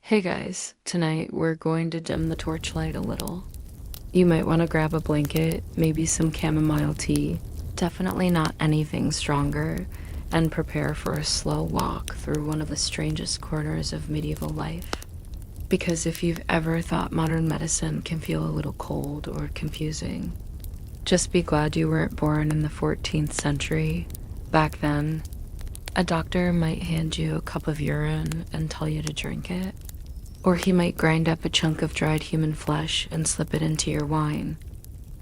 Hey guys, tonight we're going to dim the torchlight a little. You might want to grab a blanket, maybe some chamomile tea, definitely not anything stronger, and prepare for a slow walk through one of the strangest corners of medieval life. Because if you've ever thought modern medicine can feel a little cold or confusing, just be glad you weren't born in the 14th century. Back then, a doctor might hand you a cup of urine and tell you to drink it. Or he might grind up a chunk of dried human flesh and slip it into your wine.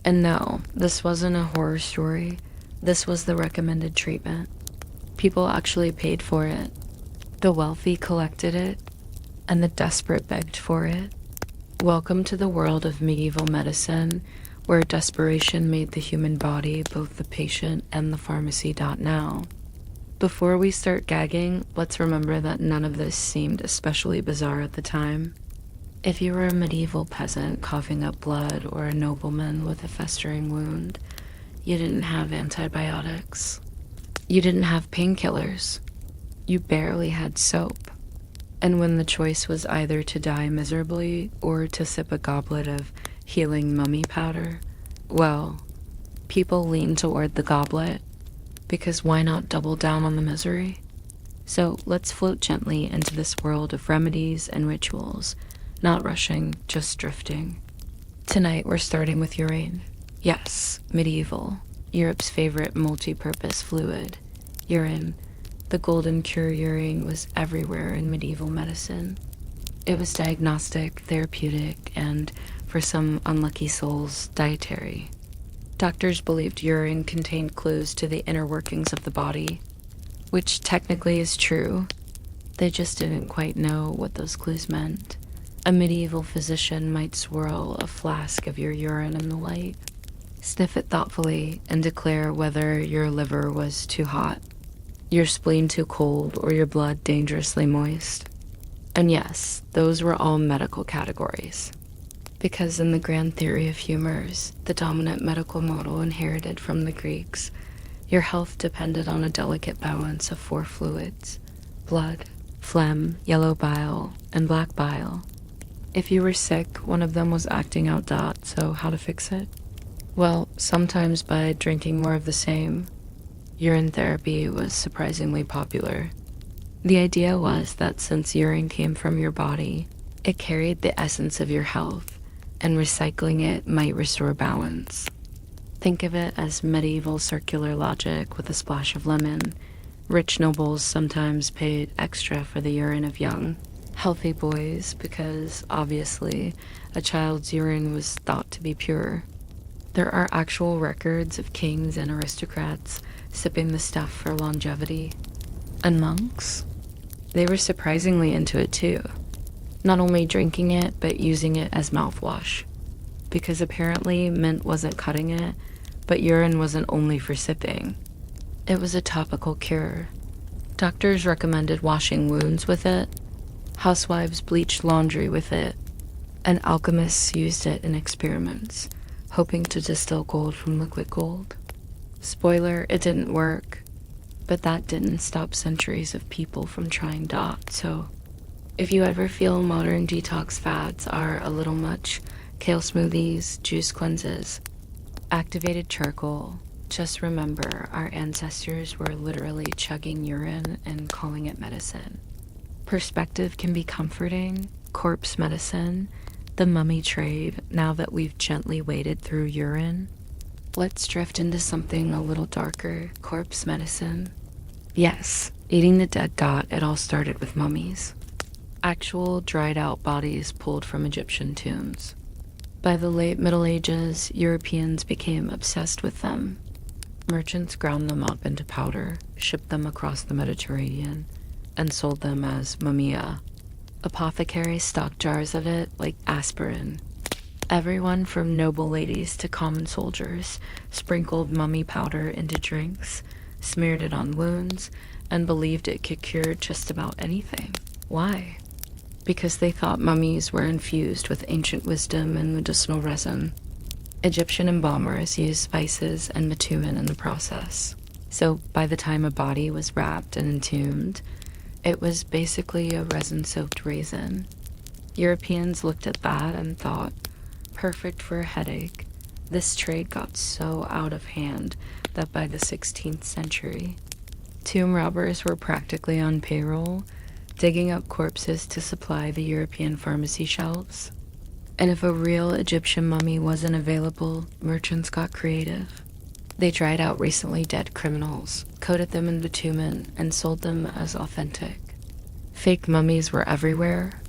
And no, this wasn't a horror story. This was the recommended treatment. People actually paid for it. The wealthy collected it, and the desperate begged for it. Welcome to the world of medieval medicine, where desperation made the human body both the patient and the pharmacy. Now, before we start gagging, let's remember that none of this seemed especially bizarre at the time. If you were a medieval peasant coughing up blood or a nobleman with a festering wound, you didn't have antibiotics. You didn't have painkillers. You barely had soap. And when the choice was either to die miserably or to sip a goblet of healing mummy powder, well, people leaned toward the goblet. Because why not double down on the misery? So let's float gently into this world of remedies and rituals, not rushing, just drifting. Tonight we're starting with urine. Yes, medieval, Europe's favorite multi-purpose fluid. Urine, the golden cure urine, was everywhere in medieval medicine. It was diagnostic, therapeutic, and, for some unlucky souls, dietary. Doctors believed urine contained clues to the inner workings of the body, which technically is true. They just didn't quite know what those clues meant. A medieval physician might swirl a flask of your urine in the light, sniff it thoughtfully, and declare whether your liver was too hot, your spleen too cold, or your blood dangerously moist. And yes, those were all medical categories. Because in the grand theory of humors, the dominant medical model inherited from the Greeks, your health depended on a delicate balance of four fluids: blood, phlegm, yellow bile, and black bile. If you were sick, one of them was acting out. So how to fix it? Well, sometimes by drinking more of the same. Urine therapy was surprisingly popular. The idea was that since urine came from your body, it carried the essence of your health, and recycling it might restore balance. Think of it as medieval circular logic with a splash of lemon. Rich nobles sometimes paid extra for the urine of young, healthy boys because, obviously, a child's urine was thought to be pure. There are actual records of kings and aristocrats sipping the stuff for longevity. And monks? They were surprisingly into it too. Not only drinking it, but using it as mouthwash. Because apparently mint wasn't cutting it, but urine wasn't only for sipping. It was a topical cure. Doctors recommended washing wounds with it. Housewives bleached laundry with it. And alchemists used it in experiments, hoping to distill gold from liquid gold. Spoiler, it didn't work. But that didn't stop centuries of people from trying. So if you ever feel modern detox fads are a little much, kale smoothies, juice cleanses, activated charcoal, just remember our ancestors were literally chugging urine and calling it medicine. Perspective can be comforting. Corpse medicine, the mummy trade, now that we've gently waded through urine. Let's drift into something a little darker. Corpse medicine. Yes, eating the dead. It all started with mummies. Actual dried out bodies pulled from Egyptian tombs. By the late Middle Ages, Europeans became obsessed with them. Merchants ground them up into powder, shipped them across the Mediterranean, and sold them as mumia. Apothecaries stocked jars of it like aspirin. Everyone from noble ladies to common soldiers sprinkled mummy powder into drinks, smeared it on wounds, and believed it could cure just about anything. Why? Because they thought mummies were infused with ancient wisdom and medicinal resin. Egyptian embalmers used spices and bitumen in the process. So by the time a body was wrapped and entombed, it was basically a resin-soaked raisin. Europeans looked at that and thought, perfect for a headache. This trade got so out of hand that by the 16th century, tomb robbers were practically on payroll, digging up corpses to supply the European pharmacy shelves. And if a real Egyptian mummy wasn't available, merchants got creative. They dried out recently dead criminals, coated them in bitumen, and sold them as authentic. Fake mummies were everywhere.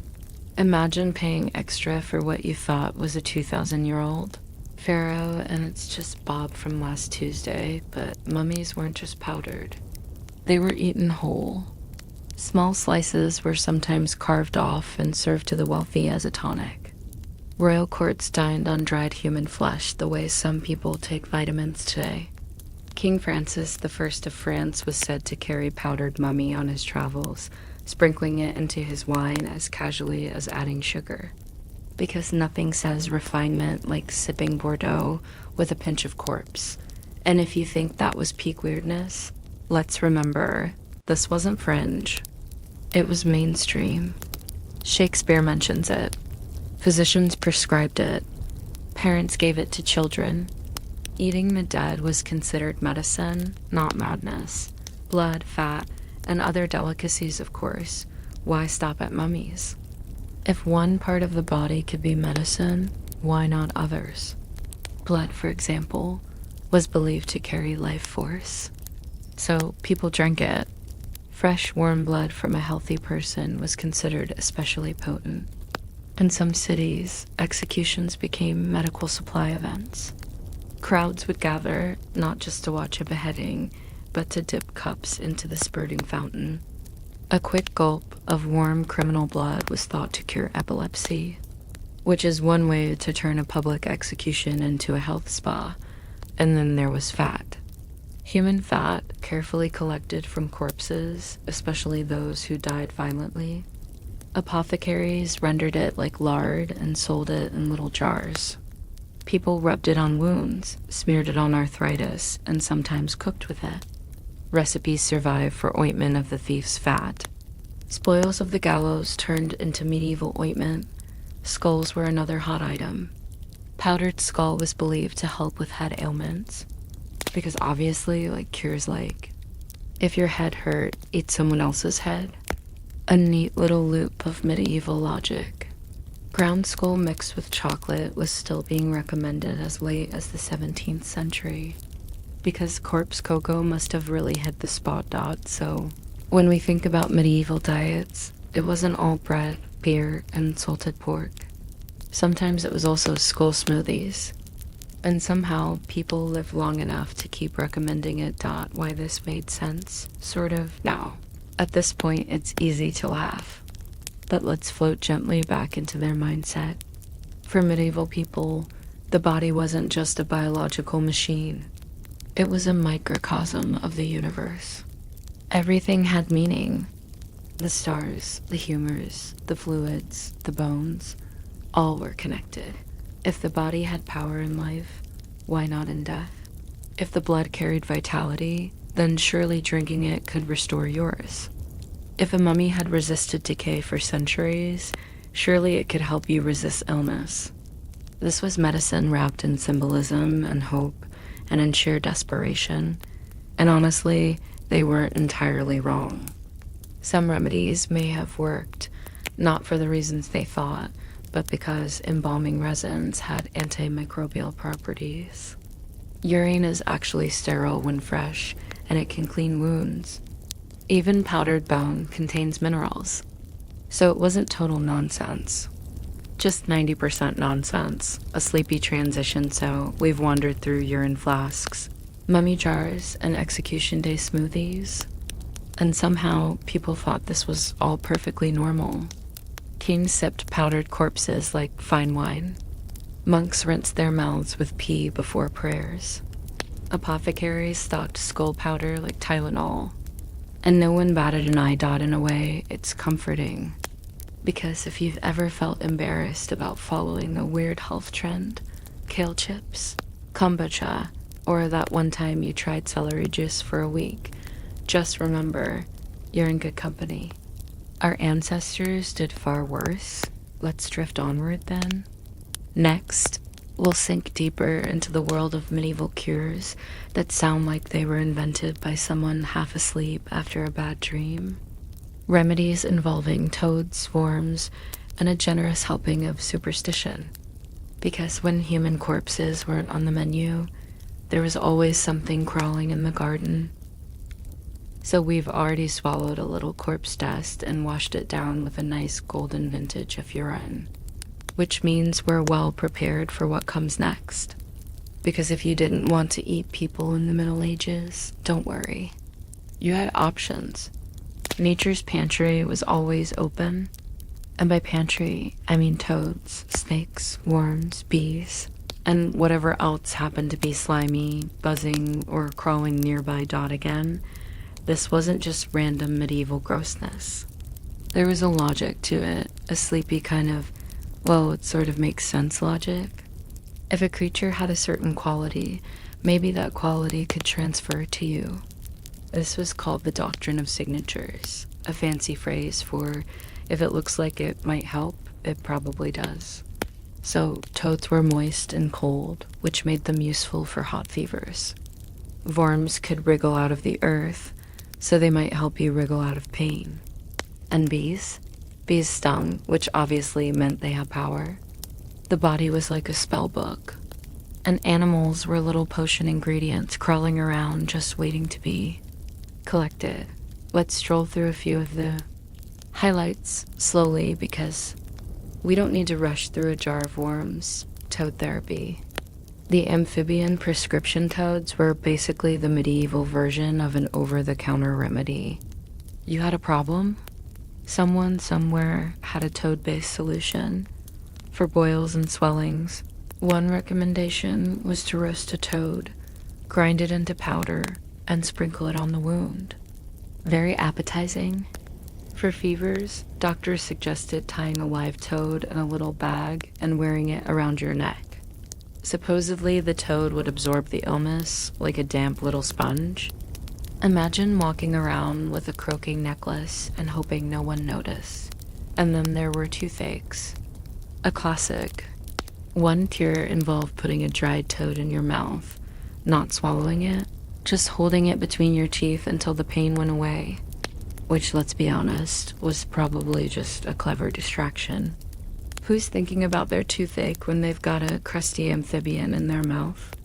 Imagine paying extra for what you thought was a 2,000-year-old pharaoh, and it's just Bob from last Tuesday, but mummies weren't just powdered. They were eaten whole. Small slices were sometimes carved off and served to the wealthy as a tonic. Royal courts dined on dried human flesh the way some people take vitamins today. King Francis I of France was said to carry powdered mummy on his travels, sprinkling it into his wine as casually as adding sugar. Because nothing says refinement like sipping Bordeaux with a pinch of corpse. And if you think that was peak weirdness, let's remember, this wasn't fringe. It was mainstream. Shakespeare mentions it. Physicians prescribed it. Parents gave it to children. Eating the dead was considered medicine, not madness. Blood, fat, and other delicacies, of course. Why stop at mummies? If one part of the body could be medicine, why not others? Blood, for example, was believed to carry life force. So people drank it. Fresh, warm blood from a healthy person was considered especially potent. In some cities, executions became medical supply events. Crowds would gather, not just to watch a beheading, but to dip cups into the spurting fountain. A quick gulp of warm criminal blood was thought to cure epilepsy, which is one way to turn a public execution into a health spa. And then there was fat. Human fat, carefully collected from corpses, especially those who died violently. Apothecaries rendered it like lard and sold it in little jars. People rubbed it on wounds, smeared it on arthritis, and sometimes cooked with it. Recipes survive for ointment of the thief's fat. Spoils of the gallows turned into medieval ointment. Skulls were another hot item. Powdered skull was believed to help with head ailments. Because obviously, cures like, if your head hurt, eat someone else's head. A neat little loop of medieval logic. Ground skull mixed with chocolate was still being recommended as late as the 17th century. Because corpse cocoa must have really hit the spot. So when we think about medieval diets, it wasn't all bread, beer, and salted pork. Sometimes it was also skull smoothies. And somehow people lived long enough to keep recommending it. Why this made sense, sort of, now. At this point, it's easy to laugh. But let's float gently back into their mindset. For medieval people, the body wasn't just a biological machine. It was a microcosm of the universe. Everything had meaning. The stars, the humors, the fluids, the bones, all were connected. If the body had power in life, why not in death? If the blood carried vitality, then surely drinking it could restore yours. If a mummy had resisted decay for centuries, surely it could help you resist illness. This was medicine wrapped in symbolism and hope and in sheer desperation. And honestly, they weren't entirely wrong. Some remedies may have worked, not for the reasons they thought, but because embalming resins had antimicrobial properties. Urine is actually sterile when fresh, and it can clean wounds. Even powdered bone contains minerals. So it wasn't total nonsense. Just 90% nonsense, a sleepy transition, so we've wandered through urine flasks, mummy jars, and execution day smoothies. And somehow, people thought this was all perfectly normal. Kings sipped powdered corpses like fine wine. Monks rinsed their mouths with pee before prayers. Apothecaries stocked skull powder like Tylenol. And no one batted an eye. In a way, it's comforting. Because if you've ever felt embarrassed about following a weird health trend, kale chips, kombucha, or that one time you tried celery juice for a week, just remember, you're in good company. Our ancestors did far worse, let's drift onward then. Next, we'll sink deeper into the world of medieval cures that sound like they were invented by someone half asleep after a bad dream. Remedies involving toads, worms, and a generous helping of superstition. Because when human corpses weren't on the menu, there was always something crawling in the garden. So we've already swallowed a little corpse dust and washed it down with a nice golden vintage of urine, which means we're well prepared for what comes next. Because if you didn't want to eat people in the Middle Ages, don't worry. You had options. Nature's pantry was always open. And by pantry, I mean toads, snakes, worms, bees, and whatever else happened to be slimy, buzzing, or crawling nearby. Again, this wasn't just random medieval grossness. There was a logic to it, a sleepy kind of, well, it sort of makes sense logic. If a creature had a certain quality, maybe that quality could transfer to you. This was called the doctrine of signatures, a fancy phrase for if it looks like it might help, it probably does. So toads were moist and cold, which made them useful for hot fevers. Worms could wriggle out of the earth, so they might help you wriggle out of pain. And bees? Bees stung, which obviously meant they had power. The body was like a spell book. And animals were little potion ingredients crawling around just waiting to be collected. Let's stroll through a few of the highlights slowly because we don't need to rush through a jar of worms. Toad therapy. The amphibian prescription toads were basically the medieval version of an over-the-counter remedy. You had a problem? Someone somewhere had a toad-based solution. For boils and swellings, one recommendation was to roast a toad, grind it into powder, and sprinkle it on the wound. Very appetizing. For fevers, doctors suggested tying a live toad in a little bag and wearing it around your neck. Supposedly, the toad would absorb the illness like a damp little sponge. Imagine walking around with a croaking necklace and hoping no one noticed. And then there were toothaches. A classic. One cure involved putting a dried toad in your mouth, not swallowing it, just holding it between your teeth until the pain went away. Which, let's be honest, was probably just a clever distraction. Who's thinking about their toothache when they've got a crusty amphibian in their mouth?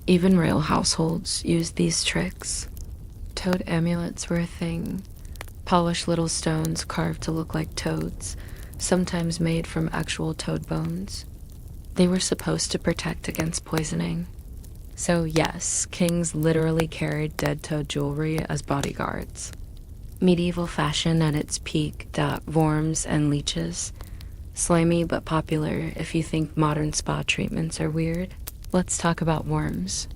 Even real households used these tricks. Toad amulets were a thing. Polished little stones carved to look like toads, sometimes made from actual toad bones. They were supposed to protect against poisoning. So yes, kings literally carried dead toad jewelry as bodyguards. Medieval fashion at its peak, worms and leeches. Slimy but popular if you think modern spa treatments are weird. Let's talk about worms.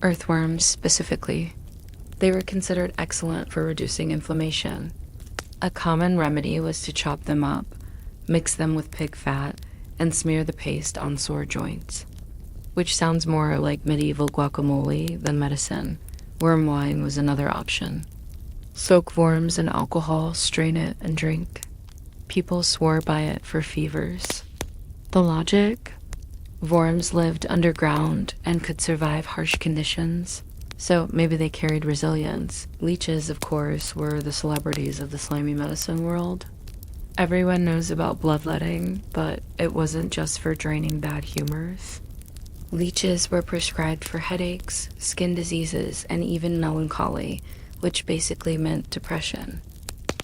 Earthworms specifically. They were considered excellent for reducing inflammation. A common remedy was to chop them up, mix them with pig fat, and smear the paste on sore joints. Which sounds more like medieval guacamole than medicine. Worm wine was another option. Soak worms in alcohol, strain it, and drink. People swore by it for fevers. The logic? Worms lived underground and could survive harsh conditions, so maybe they carried resilience. Leeches, of course, were the celebrities of the slimy medicine world. Everyone knows about bloodletting, but it wasn't just for draining bad humors. Leeches were prescribed for headaches, skin diseases, and even melancholy, which basically meant depression.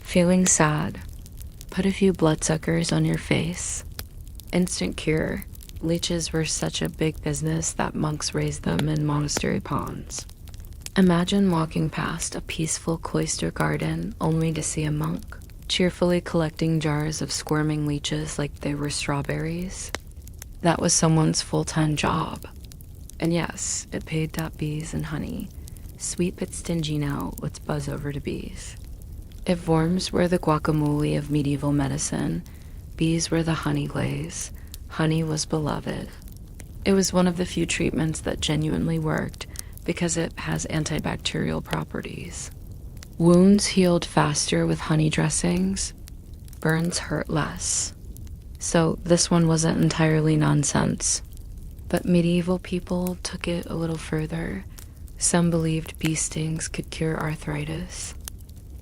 Feeling sad? Put a few bloodsuckers on your face. Instant cure. Leeches were such a big business that monks raised them in monastery ponds. Imagine walking past a peaceful cloister garden only to see a monk cheerfully collecting jars of squirming leeches like they were strawberries. That was someone's full-time job. And yes, it paid bees and honey. Sweet but stingy now, let's buzz over to bees. If worms were the guacamole of medieval medicine, bees were the honey glaze. Honey was beloved. It was one of the few treatments that genuinely worked because it has antibacterial properties. Wounds healed faster with honey dressings. Burns hurt less. So this one wasn't entirely nonsense. But medieval people took it a little further. Some believed bee stings could cure arthritis.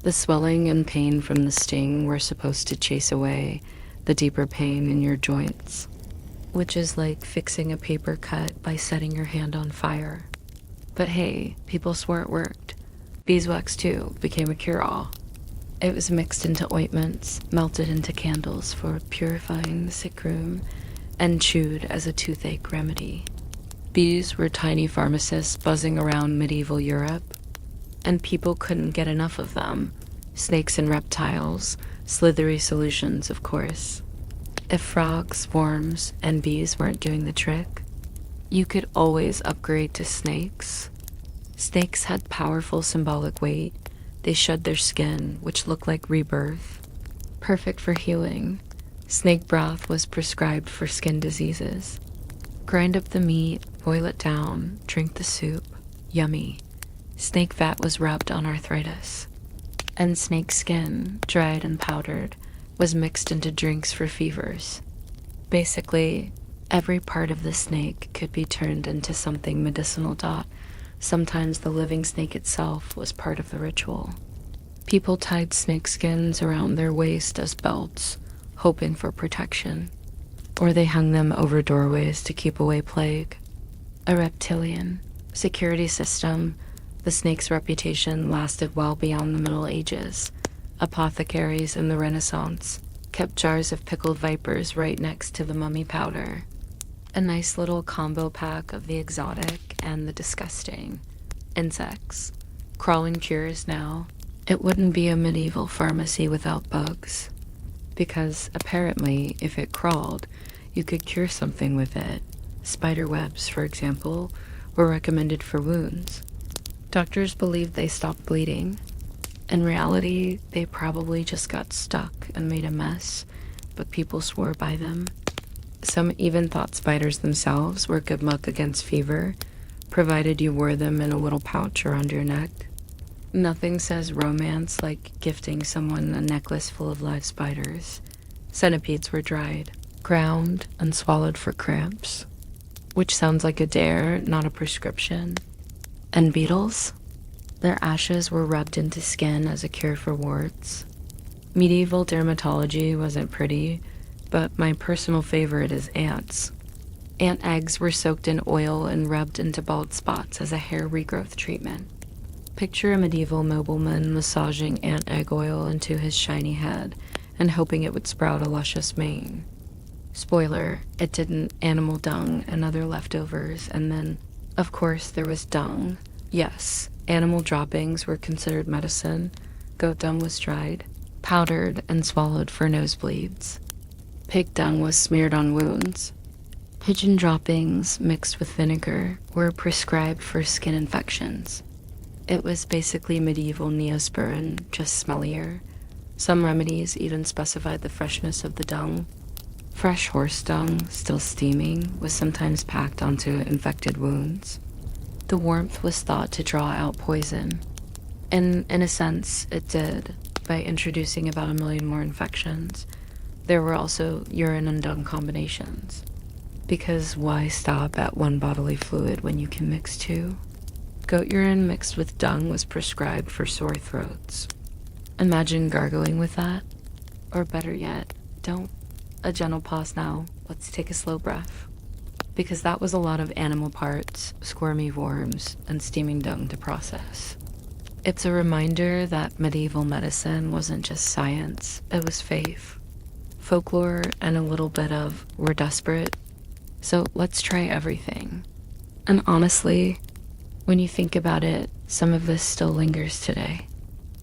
The swelling and pain from the sting were supposed to chase away the deeper pain in your joints, which is like fixing a paper cut by setting your hand on fire. But hey, people swore it worked. Beeswax, too, became a cure-all. It was mixed into ointments, melted into candles for purifying the sick room, and chewed as a toothache remedy. Bees were tiny pharmacists buzzing around medieval Europe, and people couldn't get enough of them. Snakes and reptiles, slithery solutions, of course. If frogs, worms, and bees weren't doing the trick, you could always upgrade to snakes. Snakes had powerful symbolic weight. They shed their skin, which looked like rebirth. Perfect for healing. Snake broth was prescribed for skin diseases. Grind up the meat, boil it down, drink the soup. Yummy. Snake fat was rubbed on arthritis. And snake skin, dried and powdered, was mixed into drinks for fevers. Basically, every part of the snake could be turned into something medicinal. Sometimes the living snake itself was part of the ritual. People tied snake skins around their waist as belts, hoping for protection. Or they hung them over doorways to keep away plague. A reptilian security system, the snake's reputation lasted well beyond the Middle Ages. Apothecaries in the Renaissance kept jars of pickled vipers right next to the mummy powder. A nice little combo pack of the exotic and the disgusting. Insects. Crawling cures now. It wouldn't be a medieval pharmacy without bugs. Because apparently, if it crawled, you could cure something with it. Spider webs, for example, were recommended for wounds. Doctors believed they stopped bleeding. In reality, they probably just got stuck and made a mess, but people swore by them. Some even thought spiders themselves were good luck against fever, provided you wore them in a little pouch around your neck. Nothing says romance like gifting someone a necklace full of live spiders. Centipedes were dried, ground, and swallowed for cramps, which sounds like a dare, not a prescription. And beetles? Their ashes were rubbed into skin as a cure for warts. Medieval dermatology wasn't pretty, but my personal favorite is ants. Ant eggs were soaked in oil and rubbed into bald spots as a hair regrowth treatment. Picture a medieval nobleman massaging ant egg oil into his shiny head and hoping it would sprout a luscious mane. Spoiler, it didn't. Animal dung and other leftovers, and then, of course, there was dung. Yes, animal droppings were considered medicine. Goat dung was dried, powdered, and swallowed for nosebleeds. Pig dung was smeared on wounds. Pigeon droppings mixed with vinegar were prescribed for skin infections. It was basically medieval Neosporin, just smellier. Some remedies even specified the freshness of the dung. Fresh horse dung, still steaming, was sometimes packed onto infected wounds. The warmth was thought to draw out poison. And in a sense, it did, by introducing about 1 million more infections. There were also urine and dung combinations. Because why stop at one bodily fluid when you can mix two? Goat urine mixed with dung was prescribed for sore throats. Imagine gargling with that. Or better yet, don't. A gentle pause now. Let's take a slow breath. Because that was a lot of animal parts, squirmy worms, and steaming dung to process. It's a reminder that medieval medicine wasn't just science, it was faith. Folklore and a little bit of we're desperate, so let's try everything. And honestly, when you think about it, some of this still lingers today.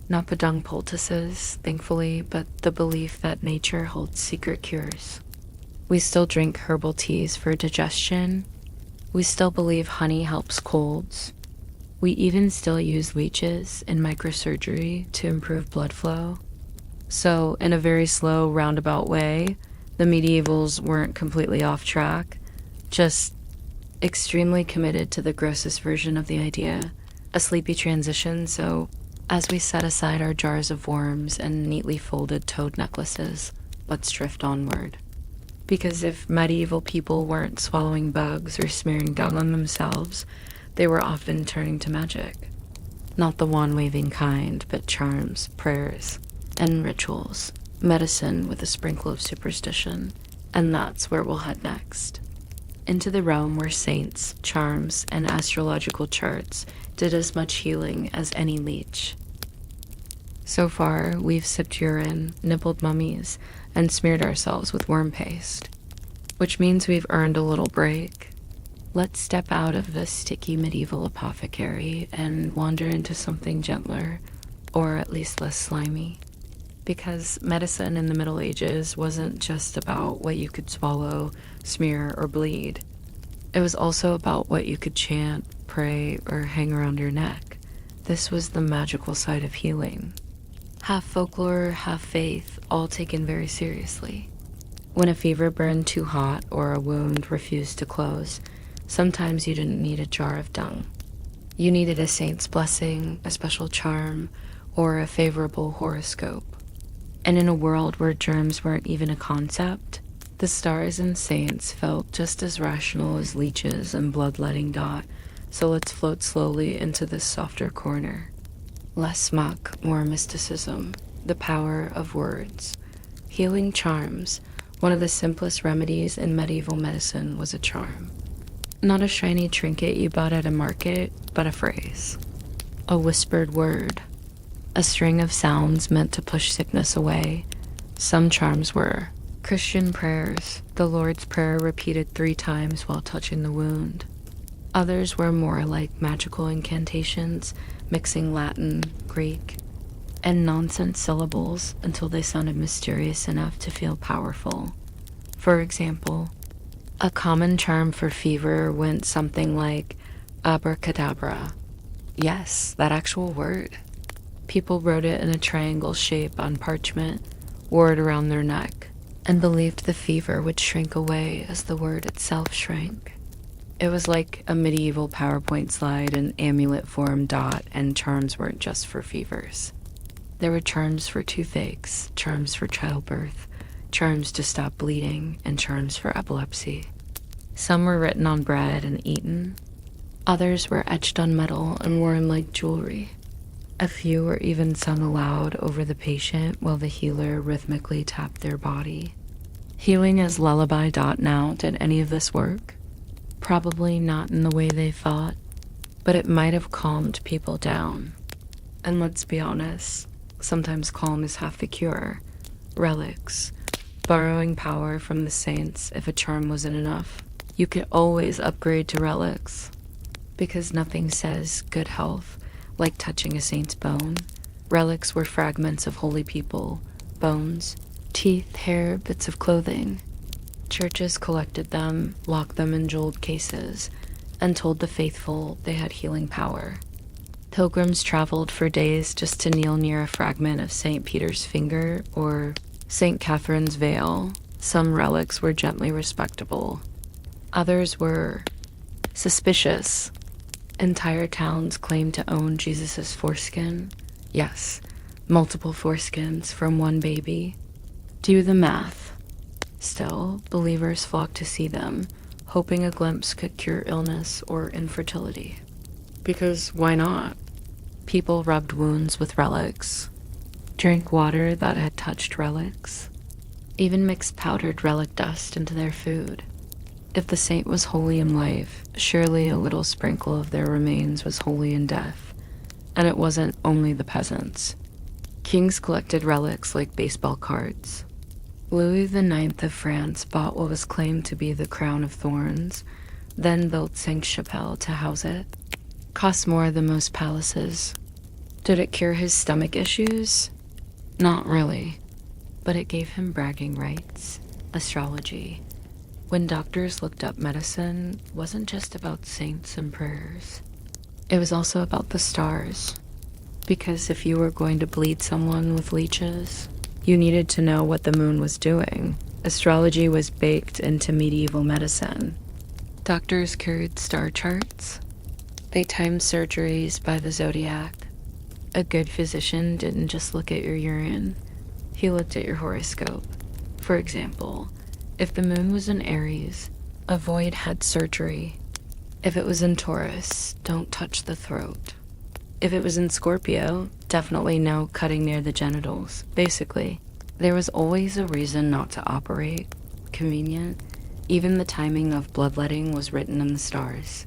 Not the dung poultices, thankfully, but the belief that nature holds secret cures. We still drink herbal teas for digestion. We still believe honey helps colds. We even still use leeches in microsurgery to improve blood flow. So, in a very slow, roundabout way, the medievals weren't completely off track, just extremely committed to the grossest version of the idea. A sleepy transition, so as we set aside our jars of worms and neatly folded toad necklaces, let's drift onward. Because if medieval people weren't swallowing bugs or smearing dung on themselves, they were often turning to magic. Not the wand-waving kind, but charms, prayers, and rituals. Medicine with a sprinkle of superstition. And that's where we'll head next. Into the realm where saints, charms, and astrological charts did as much healing as any leech. So far, we've sipped urine, nibbled mummies, and smeared ourselves with worm paste, which means we've earned a little break. Let's step out of the sticky medieval apothecary and wander into something gentler, or at least less slimy. Because medicine in the Middle Ages wasn't just about what you could swallow, smear, or bleed. It was also about what you could chant, pray, or hang around your neck. This was the magical side of healing. Half folklore, half faith, all taken very seriously. When a fever burned too hot or a wound refused to close, sometimes you didn't need a jar of dung. You needed a saint's blessing, a special charm, or a favorable horoscope. And in a world where germs weren't even a concept, the stars and saints felt just as rational as leeches and bloodletting dot, so let's float slowly into this softer corner. Less muck, more mysticism, the power of words. Healing charms, one of the simplest remedies in medieval medicine was a charm. Not a shiny trinket you bought at a market, but a phrase. A whispered word. A string of sounds meant to push sickness away. Some charms were Christian prayers, the Lord's Prayer repeated 3 times while touching the wound. Others were more like magical incantations, mixing Latin, Greek, and nonsense syllables until they sounded mysterious enough to feel powerful. For example, a common charm for fever went something like abracadabra. Yes, that actual word. People wrote it in a triangle shape on parchment, wore it around their neck, and believed the fever would shrink away as the word itself shrank. It was like a medieval PowerPoint slide in amulet form dot, and charms weren't just for fevers. There were charms for toothaches, charms for childbirth, charms to stop bleeding, and charms for epilepsy. Some were written on bread and eaten. Others were etched on metal and worn like jewelry. A few were even sung aloud over the patient while the healer rhythmically tapped their body. Healing as lullaby dot now, did any of this work? Probably not in the way they thought, but it might have calmed people down. And let's be honest, sometimes calm is half the cure. Relics. Borrowing power from the saints if a charm wasn't enough. You could always upgrade to relics. Because nothing says good health like touching a saint's bone. Relics were fragments of holy people, bones, teeth, hair, bits of clothing. Churches collected them, locked them in jeweled cases, and told the faithful they had healing power. Pilgrims traveled for days just to kneel near a fragment of St. Peter's finger or St. Catherine's veil. Some relics were gently respectable. Others were suspicious. Entire towns claimed to own Jesus' foreskin. Yes, multiple foreskins from one baby. Do the math. Still, believers flocked to see them, hoping a glimpse could cure illness or infertility. Because why not? People rubbed wounds with relics, drank water that had touched relics, even mixed powdered relic dust into their food. If the saint was holy in life, surely a little sprinkle of their remains was holy in death. And it wasn't only the peasants. Kings collected relics like baseball cards. Louis IX of France bought what was claimed to be the crown of thorns, then built Sainte-Chapelle to house it. Cost more than most palaces. Did it cure his stomach issues? Not really. But it gave him bragging rights. Astrology. When doctors looked up medicine, it wasn't just about saints and prayers. It was also about the stars. Because if you were going to bleed someone with leeches, you needed to know what the moon was doing. Astrology was baked into medieval medicine. Doctors carried star charts. They timed surgeries by the zodiac. A good physician didn't just look at your urine. He looked at your horoscope. For example, If the moon was in Aries, avoid head surgery. If it was in Taurus, don't touch the throat. If it was in Scorpio, definitely no cutting near the genitals. Basically, there was always a reason not to operate. Convenient. Even the timing of bloodletting was written in the stars.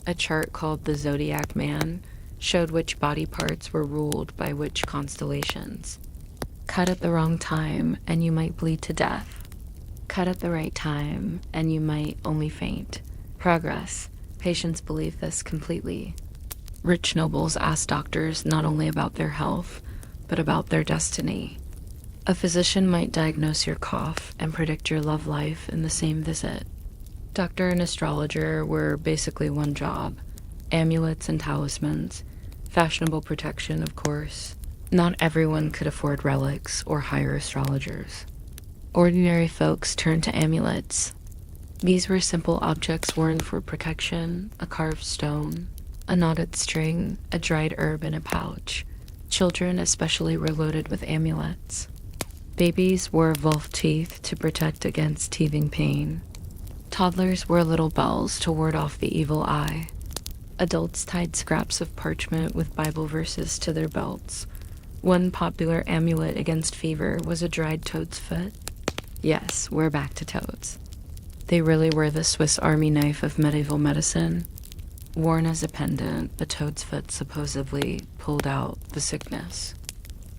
A chart called the Zodiac Man showed which body parts were ruled by which constellations. Cut at the wrong time and you might bleed to death. Cut at the right time and you might only faint. Progress. Patients believe this completely. Rich nobles asked doctors not only about their health, but about their destiny. A physician might diagnose your cough and predict your love life in the same visit. Doctor and astrologer were basically one job. Amulets and talismans. Fashionable protection, of course. Not everyone could afford relics or hire astrologers. Ordinary folks turned to amulets. These were simple objects worn for protection, a carved stone, a knotted string, a dried herb in a pouch. Children especially were loaded with amulets. Babies wore wolf teeth to protect against teething pain. Toddlers wore little bells to ward off the evil eye. Adults tied scraps of parchment with Bible verses to their belts. One popular amulet against fever was a dried toad's foot. Yes, we're back to toads. They really were the Swiss Army knife of medieval medicine. Worn as a pendant, the toad's foot supposedly pulled out the sickness,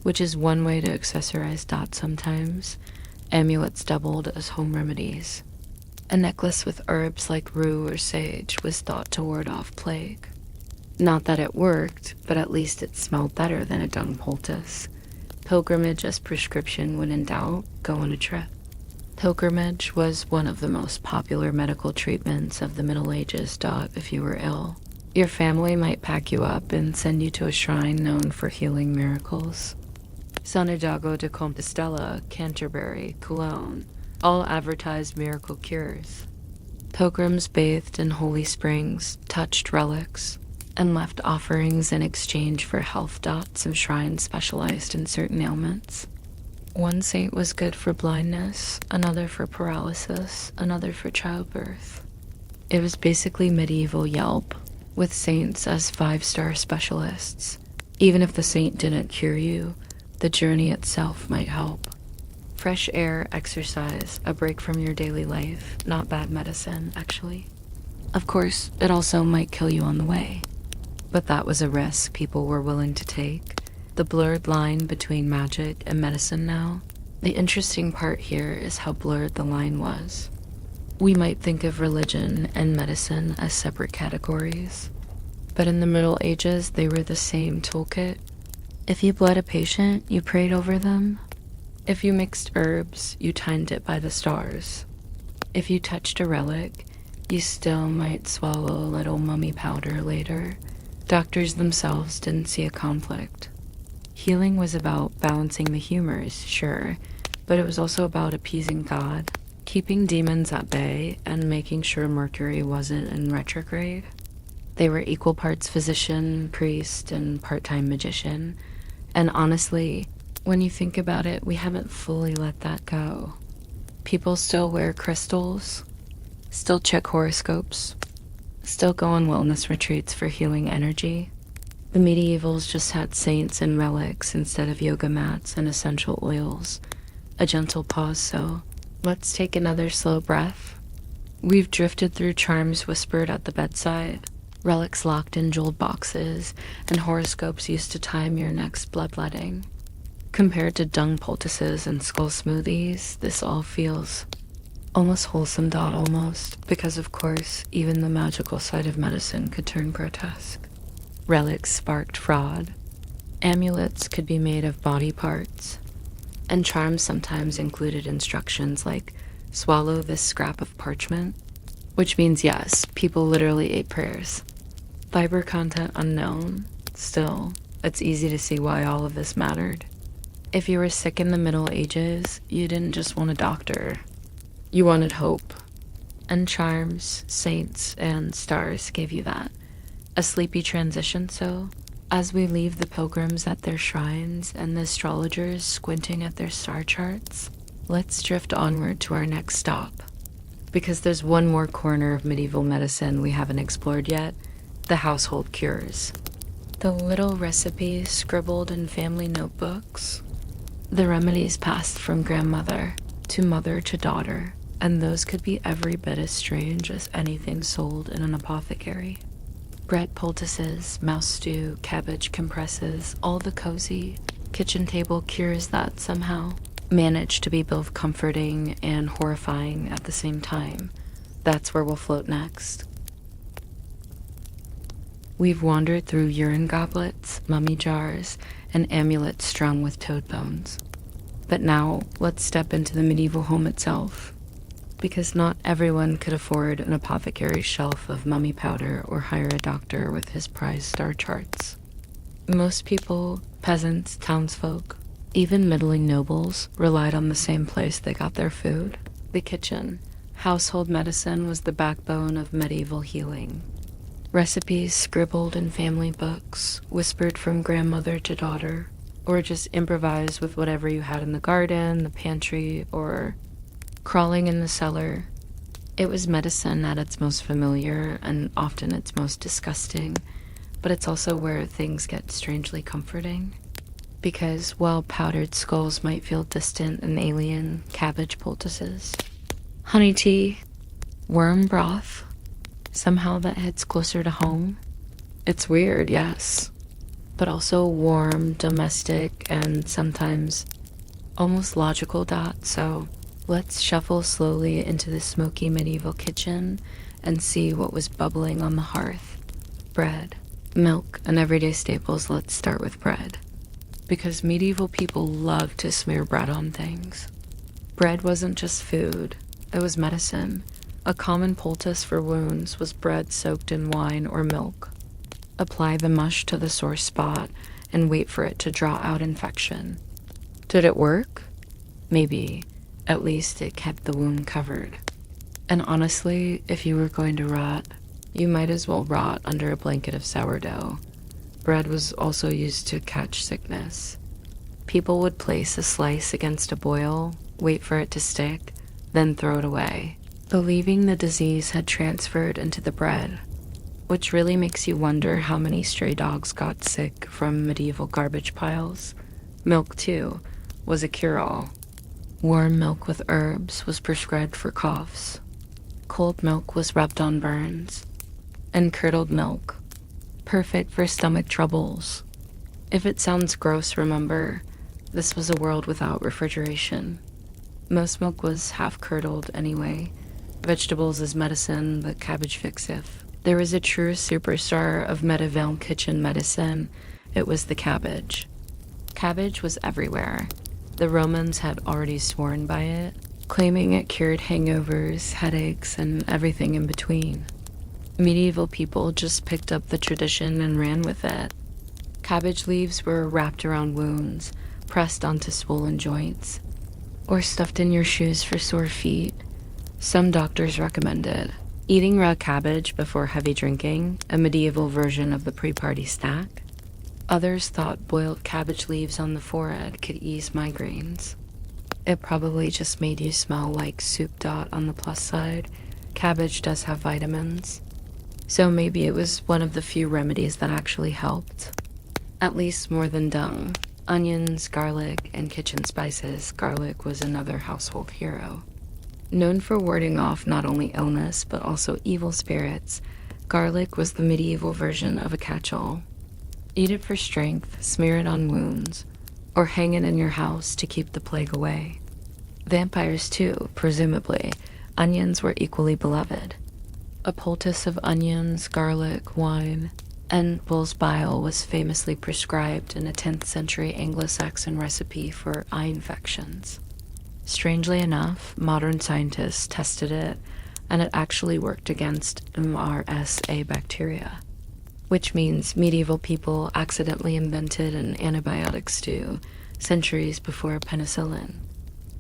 which is one way to accessorize dots sometimes. Amulets doubled as home remedies. A necklace with herbs like rue or sage was thought to ward off plague. Not that it worked, but at least it smelled better than a dung poultice. Pilgrimage as prescription when in doubt, go on a trip. Pilgrimage was one of the most popular medical treatments of the Middle Ages. If you were ill, your family might pack you up and send you to a shrine known for healing miracles. Santiago de Compostela, Canterbury, Cologne, all advertised miracle cures. Pilgrims bathed in holy springs, touched relics, and left offerings in exchange for health dots of shrines specialized in certain ailments. One saint was good for blindness, another for paralysis, another for childbirth. It was basically medieval Yelp, with saints as 5-star specialists. Even if the saint didn't cure you, the journey itself might help. Fresh air, exercise, a break from your daily life, not bad medicine, actually. Of course, it also might kill you on the way. But that was a risk people were willing to take. The blurred line between magic and medicine now. The interesting part here is how blurred the line was. We might think of religion and medicine as separate categories, but in the Middle Ages, they were the same toolkit. If you bled a patient, you prayed over them. If you mixed herbs, you timed it by the stars. If you touched a relic, you still might swallow a little mummy powder later. Doctors themselves didn't see a conflict. Healing was about balancing the humors, sure, but it was also about appeasing God, keeping demons at bay, and making sure Mercury wasn't in retrograde. They were equal parts physician, priest, and part-time magician. And honestly, when you think about it, we haven't fully let that go. People still wear crystals, still check horoscopes, still go on wellness retreats for healing energy. The medievals just had saints and relics instead of yoga mats and essential oils. A gentle pause, so let's take another slow breath. We've drifted through charms whispered at the bedside, relics locked in jeweled boxes, and horoscopes used to time your next bloodletting. Compared to dung poultices and skull smoothies, this all feels almost wholesome. Almost, because of course, even the magical side of medicine could turn grotesque. Relics sparked fraud. Amulets could be made of body parts, and charms sometimes included instructions like, swallow this scrap of parchment, which means yes, people literally ate prayers. Fiber content unknown. Still, it's easy to see why all of this mattered. If you were sick in the Middle Ages, you didn't just want a doctor. You wanted hope. And charms, saints, and stars gave you that. A sleepy transition, so, as we leave the pilgrims at their shrines and the astrologers squinting at their star charts, Let's drift onward to our next stop, because there's one more corner of medieval medicine we haven't explored yet: the household cures. The little recipes scribbled in family notebooks. The remedies passed from grandmother to mother to daughter, and those could be every bit as strange as anything sold in an apothecary. Bread poultices, mouse stew, cabbage compresses, all the cozy kitchen table cures that somehow manage to be both comforting and horrifying at the same time. That's where we'll float next. We've wandered through urine goblets, mummy jars, and amulets strung with toad bones. But now, let's step into the medieval home itself, because not everyone could afford an apothecary's shelf of mummy powder or hire a doctor with his prize star charts. Most people, peasants, townsfolk, even middling nobles, relied on the same place they got their food: the kitchen. Household medicine was the backbone of medieval healing. Recipes scribbled in family books, whispered from grandmother to daughter, or just improvised with whatever you had in the garden, the pantry, or crawling in the cellar. It was medicine at its most familiar and often its most disgusting, but it's also where things get strangely comforting. Because while powdered skulls might feel distant and alien, cabbage poultices, honey tea, worm broth, somehow that hits closer to home. It's weird, yes, but also warm, domestic, and sometimes almost logical. So let's shuffle slowly into the smoky medieval kitchen and see what was bubbling on the hearth. Bread, milk, and everyday staples. Let's start with bread, because medieval people loved to smear bread on things. Bread wasn't just food, it was medicine. A common poultice for wounds was bread soaked in wine or milk. Apply the mush to the sore spot and wait for it to draw out infection. Did it work? Maybe. At least it kept the wound covered. And honestly, if you were going to rot, you might as well rot under a blanket of sourdough. Bread was also used to catch sickness. People would place a slice against a boil, wait for it to stick, then throw it away, believing the disease had transferred into the bread, which really makes you wonder how many stray dogs got sick from medieval garbage piles. Milk, too, was a cure-all. Warm milk with herbs was prescribed for coughs. Cold milk was rubbed on burns. And curdled milk, perfect for stomach troubles. If it sounds gross, remember, this was a world without refrigeration. Most milk was half curdled anyway. Vegetables as medicine, but cabbage fixeth. There was a true superstar of medieval kitchen medicine. It was the cabbage. Cabbage was everywhere. The Romans had already sworn by it, claiming it cured hangovers, headaches, and everything in between. Medieval people just picked up the tradition and ran with it. Cabbage leaves were wrapped around wounds, pressed onto swollen joints, or stuffed in your shoes for sore feet. Some doctors recommended eating raw cabbage before heavy drinking, a medieval version of the pre-party snack. Others thought boiled cabbage leaves on the forehead could ease migraines. It probably just made you smell like soup. On the plus side, cabbage does have vitamins, so maybe it was one of the few remedies that actually helped. At least more than dung. Onions, garlic, and kitchen spices. Garlic was another household hero. Known for warding off not only illness, but also evil spirits, garlic was the medieval version of a catch-all. Eat it for strength, smear it on wounds, or hang it in your house to keep the plague away. Vampires too, presumably. Onions were equally beloved. A poultice of onions, garlic, wine, and bull's bile was famously prescribed in a 10th century Anglo-Saxon recipe for eye infections. Strangely enough, modern scientists tested it, and it actually worked against MRSA bacteria, which means medieval people accidentally invented an antibiotic stew centuries before penicillin.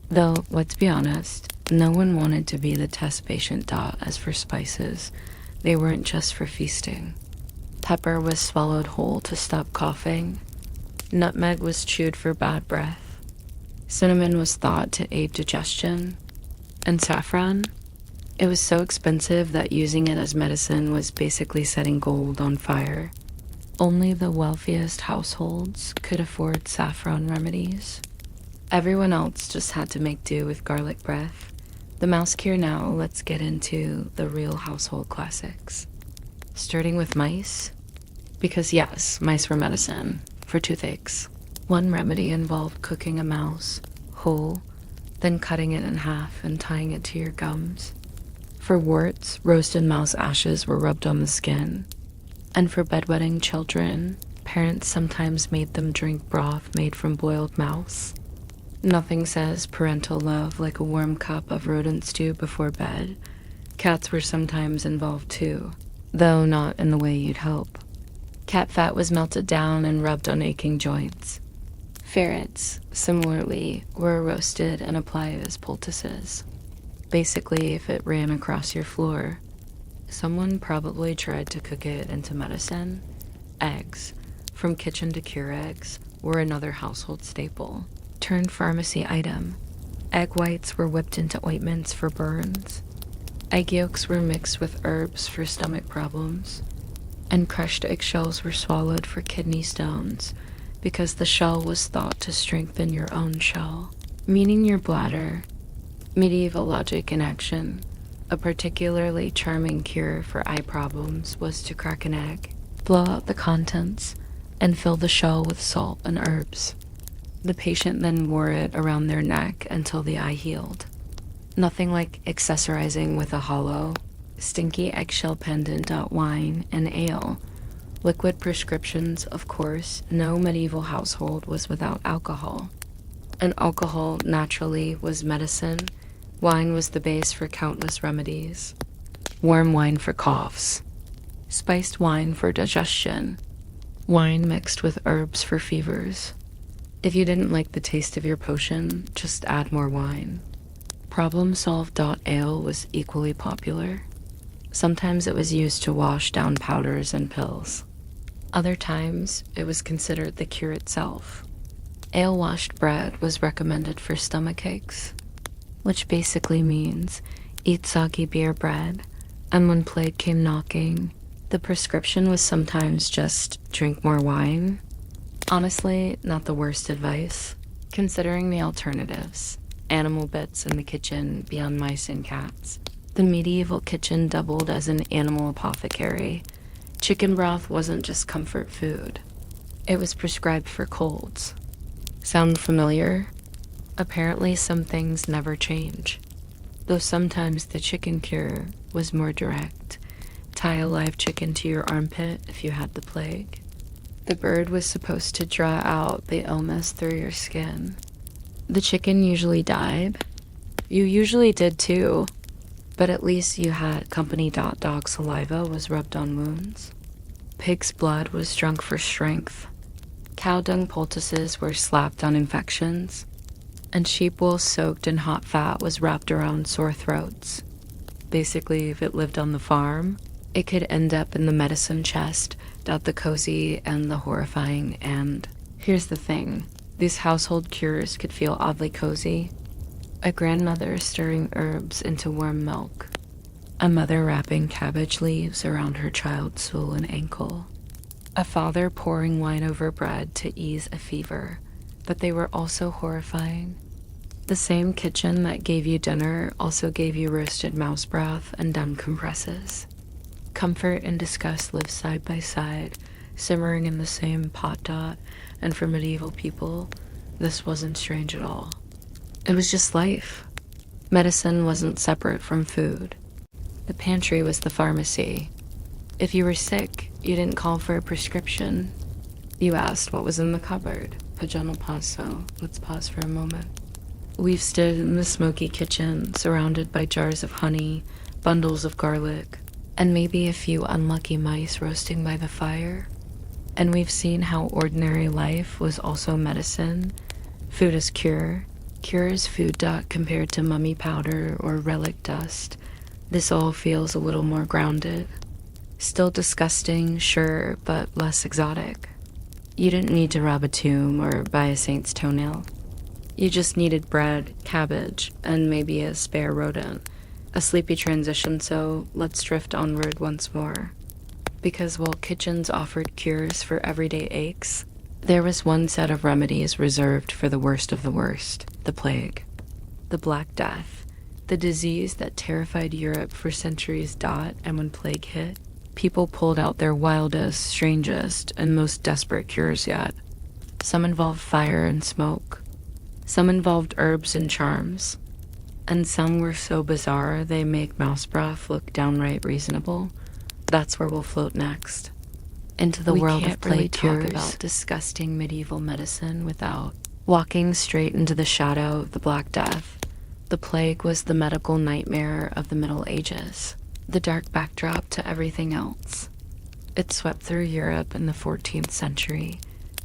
Though, let's be honest, no one wanted to be the test patient. As for spices, they weren't just for feasting. Pepper was swallowed whole to stop coughing. Nutmeg was chewed for bad breath. Cinnamon was thought to aid digestion, and saffron, it was so expensive that using it as medicine was basically setting gold on fire. Only the wealthiest households could afford saffron remedies. Everyone else just had to make do with garlic breath. The mouse cure now, let's get into the real household classics. Starting with mice, because yes, mice were medicine for toothaches. One remedy involved cooking a mouse whole, then cutting it in half and tying it to your gums. For warts, roasted mouse ashes were rubbed on the skin. And for bedwetting children, parents sometimes made them drink broth made from boiled mouse. Nothing says parental love like a warm cup of rodent stew before bed. Cats were sometimes involved too, though not in the way you'd hope. Cat fat was melted down and rubbed on aching joints. Ferrets, similarly, were roasted and applied as poultices. Basically, if it ran across your floor, someone probably tried to cook it into medicine. Eggs, from kitchen to cure eggs, were another household staple. Turned pharmacy item. Egg whites were whipped into ointments for burns. Egg yolks were mixed with herbs for stomach problems. And crushed eggshells were swallowed for kidney stones, because the shell was thought to strengthen your own shell, meaning your bladder. Medieval logic in action. A particularly charming cure for eye problems was to crack an egg, blow out the contents, and fill the shell with salt and herbs. The patient then wore it around their neck until the eye healed. Nothing like accessorizing with a hollow, stinky eggshell pendant. Wine and ale. Liquid prescriptions, of course. No medieval household was without alcohol. And alcohol, naturally, was medicine. Wine was the base for countless remedies. Warm wine for coughs. Spiced wine for digestion. Wine mixed with herbs for fevers. If you didn't like the taste of your potion, just add more wine. Problem solved. Ale was equally popular. Sometimes it was used to wash down powders and pills. Other times, it was considered the cure itself. Ale-washed bread was recommended for stomach aches, which basically means eat soggy beer bread, and when plague came knocking, the prescription was sometimes just drink more wine. Honestly, not the worst advice, considering the alternatives. Animal bits in the kitchen beyond mice and cats. The medieval kitchen doubled as an animal apothecary. Chicken broth wasn't just comfort food. It was prescribed for colds. Sound familiar? Apparently some things never change. Though sometimes the chicken cure was more direct. Tie a live chicken to your armpit if you had the plague. The bird was supposed to draw out the illness through your skin. The chicken usually died. You usually did too, but at least you had company. Dog saliva was rubbed on wounds. Pig's blood was drunk for strength. Cow dung poultices were slapped on infections. And sheep wool soaked in hot fat was wrapped around sore throats. Basically, if it lived on the farm, it could end up in the medicine chest. The cozy and the horrifying. And here's the thing, these household cures could feel oddly cozy. A grandmother stirring herbs into warm milk. A mother wrapping cabbage leaves around her child's swollen ankle. A father pouring wine over bread to ease a fever. But they were also horrifying. The same kitchen that gave you dinner also gave you roasted mouse broth and dumb compresses. Comfort and disgust lived side by side, simmering in the same pot. And for medieval people, this wasn't strange at all. It was just life. Medicine wasn't separate from food. The pantry was the pharmacy. If you were sick, you didn't call for a prescription. You asked what was in the cupboard. Pajonal pause, so let's pause for a moment. We've stood in the smoky kitchen, surrounded by jars of honey, bundles of garlic, and maybe a few unlucky mice roasting by the fire. And we've seen how ordinary life was also medicine. Food as cure. Cure as food. Compared to mummy powder or relic dust. This all feels a little more grounded. Still disgusting, sure, but less exotic. You didn't need to rob a tomb or buy a saint's toenail. You just needed bread, cabbage, and maybe a spare rodent. A sleepy transition, so let's drift onward once more. Because while kitchens offered cures for everyday aches, there was one set of remedies reserved for the worst of the worst, the plague. The Black Death, the disease that terrified Europe for centuries. And when plague hit, people pulled out their wildest, strangest, and most desperate cures yet. Some involved fire and smoke. Some involved herbs and charms. And some were so bizarre they make mouse broth look downright reasonable. That's where we'll float next. Into the world of plague cures. We can't really talk about disgusting medieval medicine without walking straight into the shadow of the Black Death. The plague was the medical nightmare of the Middle Ages, the dark backdrop to everything else. It swept through Europe in the 14th century,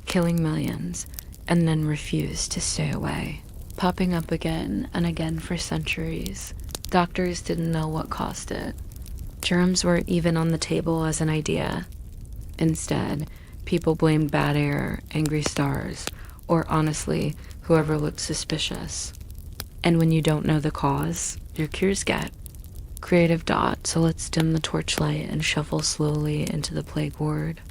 killing millions, and then refused to stay away, popping up again and again for centuries. Doctors didn't know what caused it. Germs weren't even on the table as an idea. Instead, people blamed bad air, angry stars, or honestly, whoever looked suspicious. And when you don't know the cause, your cures get creative. So let's dim the torchlight and shuffle slowly into the plague ward.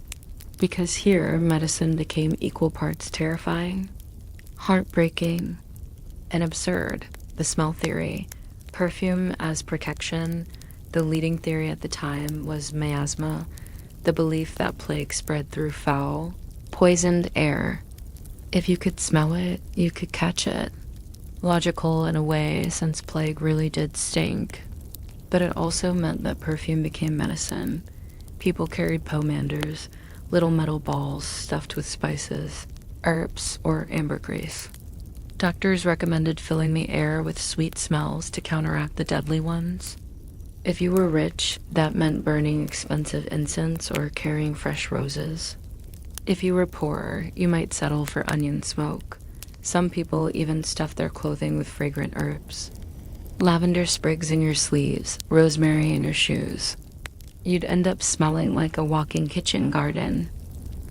Because here, medicine became equal parts terrifying, heartbreaking, and absurd. The smell theory, perfume as protection. The leading theory at the time was miasma, the belief that plague spread through foul, poisoned air. If you could smell it, you could catch it. Logical in a way, since plague really did stink. But it also meant that perfume became medicine. People carried pomanders, little metal balls stuffed with spices, herbs, or ambergris. Doctors recommended filling the air with sweet smells to counteract the deadly ones. If you were rich, that meant burning expensive incense or carrying fresh roses. If you were poor, you might settle for onion smoke. Some people even stuffed their clothing with fragrant herbs. Lavender sprigs in your sleeves, rosemary in your shoes. You'd end up smelling like a walking kitchen garden,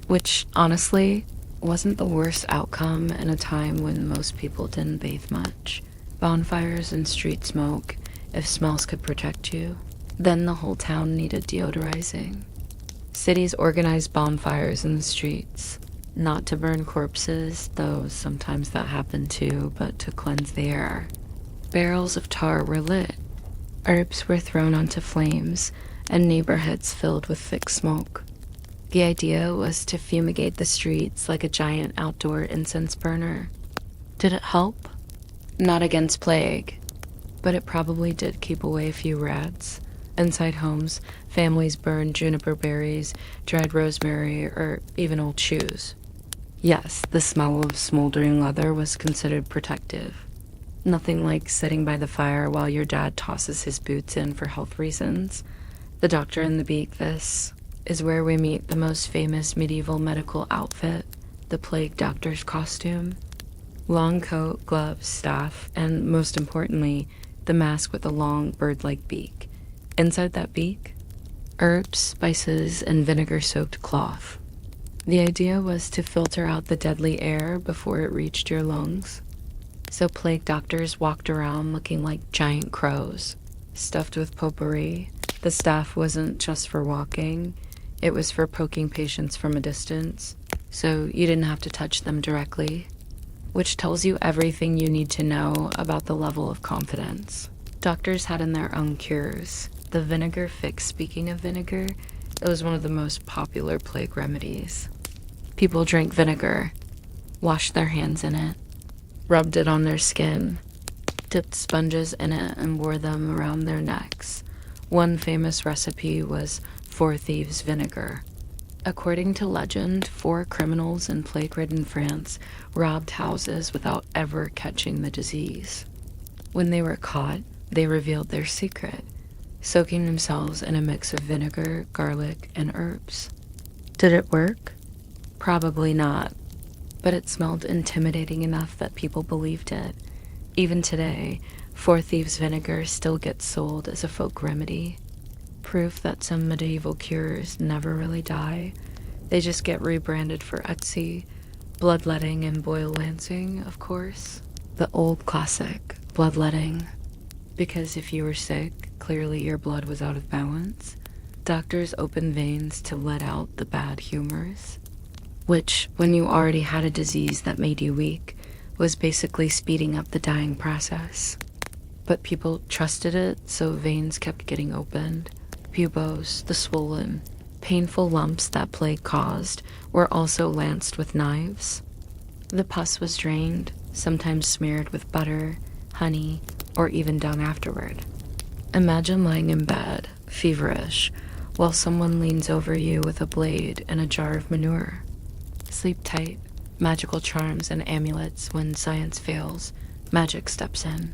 which, honestly, wasn't the worst outcome in a time when most people didn't bathe much. Bonfires and street smoke, if smells could protect you. Then the whole town needed deodorizing. Cities organized bonfires in the streets, not to burn corpses, though sometimes that happened too, but to cleanse the air. Barrels of tar were lit. Herbs were thrown onto flames, and neighborhoods filled with thick smoke. The idea was to fumigate the streets like a giant outdoor incense burner. Did it help? Not against plague, but it probably did keep away a few rats. Inside homes, families burned juniper berries, dried rosemary, or even old shoes. Yes, the smell of smoldering leather was considered protective. Nothing like sitting by the fire while your dad tosses his boots in for health reasons. The Doctor and the Beak. This is where we meet the most famous medieval medical outfit, the plague doctor's costume. Long coat, gloves, staff, and most importantly, the mask with a long bird-like beak. Inside that beak, herbs, spices, and vinegar-soaked cloth. The idea was to filter out the deadly air before it reached your lungs. So plague doctors walked around looking like giant crows, stuffed with potpourri. The staff wasn't just for walking, it was for poking patients from a distance, so you didn't have to touch them directly, which tells you everything you need to know about the level of confidence. Doctors had in their own cures. The vinegar fix. Speaking of vinegar, it was one of the most popular plague remedies. People drank vinegar, washed their hands in it, rubbed it on their skin, dipped sponges in it, and wore them around their necks. One famous recipe was 4 thieves' vinegar. According to legend, 4 criminals in plague-ridden France robbed houses without ever catching the disease. When they were caught, they revealed their secret, soaking themselves in a mix of vinegar, garlic, and herbs. Did it work? Probably not, but it smelled intimidating enough that people believed it. Even today, 4 thieves' vinegar still gets sold as a folk remedy. Proof that some medieval cures never really die. They just get rebranded for Etsy, bloodletting, and boil lancing, of course. The old classic, bloodletting. Because if you were sick, clearly your blood was out of balance. Doctors opened veins to let out the bad humors, which, when you already had a disease that made you weak, was basically speeding up the dying process. But people trusted it, so veins kept getting opened. Buboes, the swollen, painful lumps that plague caused, were also lanced with knives. The pus was drained, sometimes smeared with butter, honey, or even done afterward. Imagine lying in bed, feverish, while someone leans over you with a blade and a jar of manure. Sleep tight, magical charms and amulets. When science fails, magic steps in.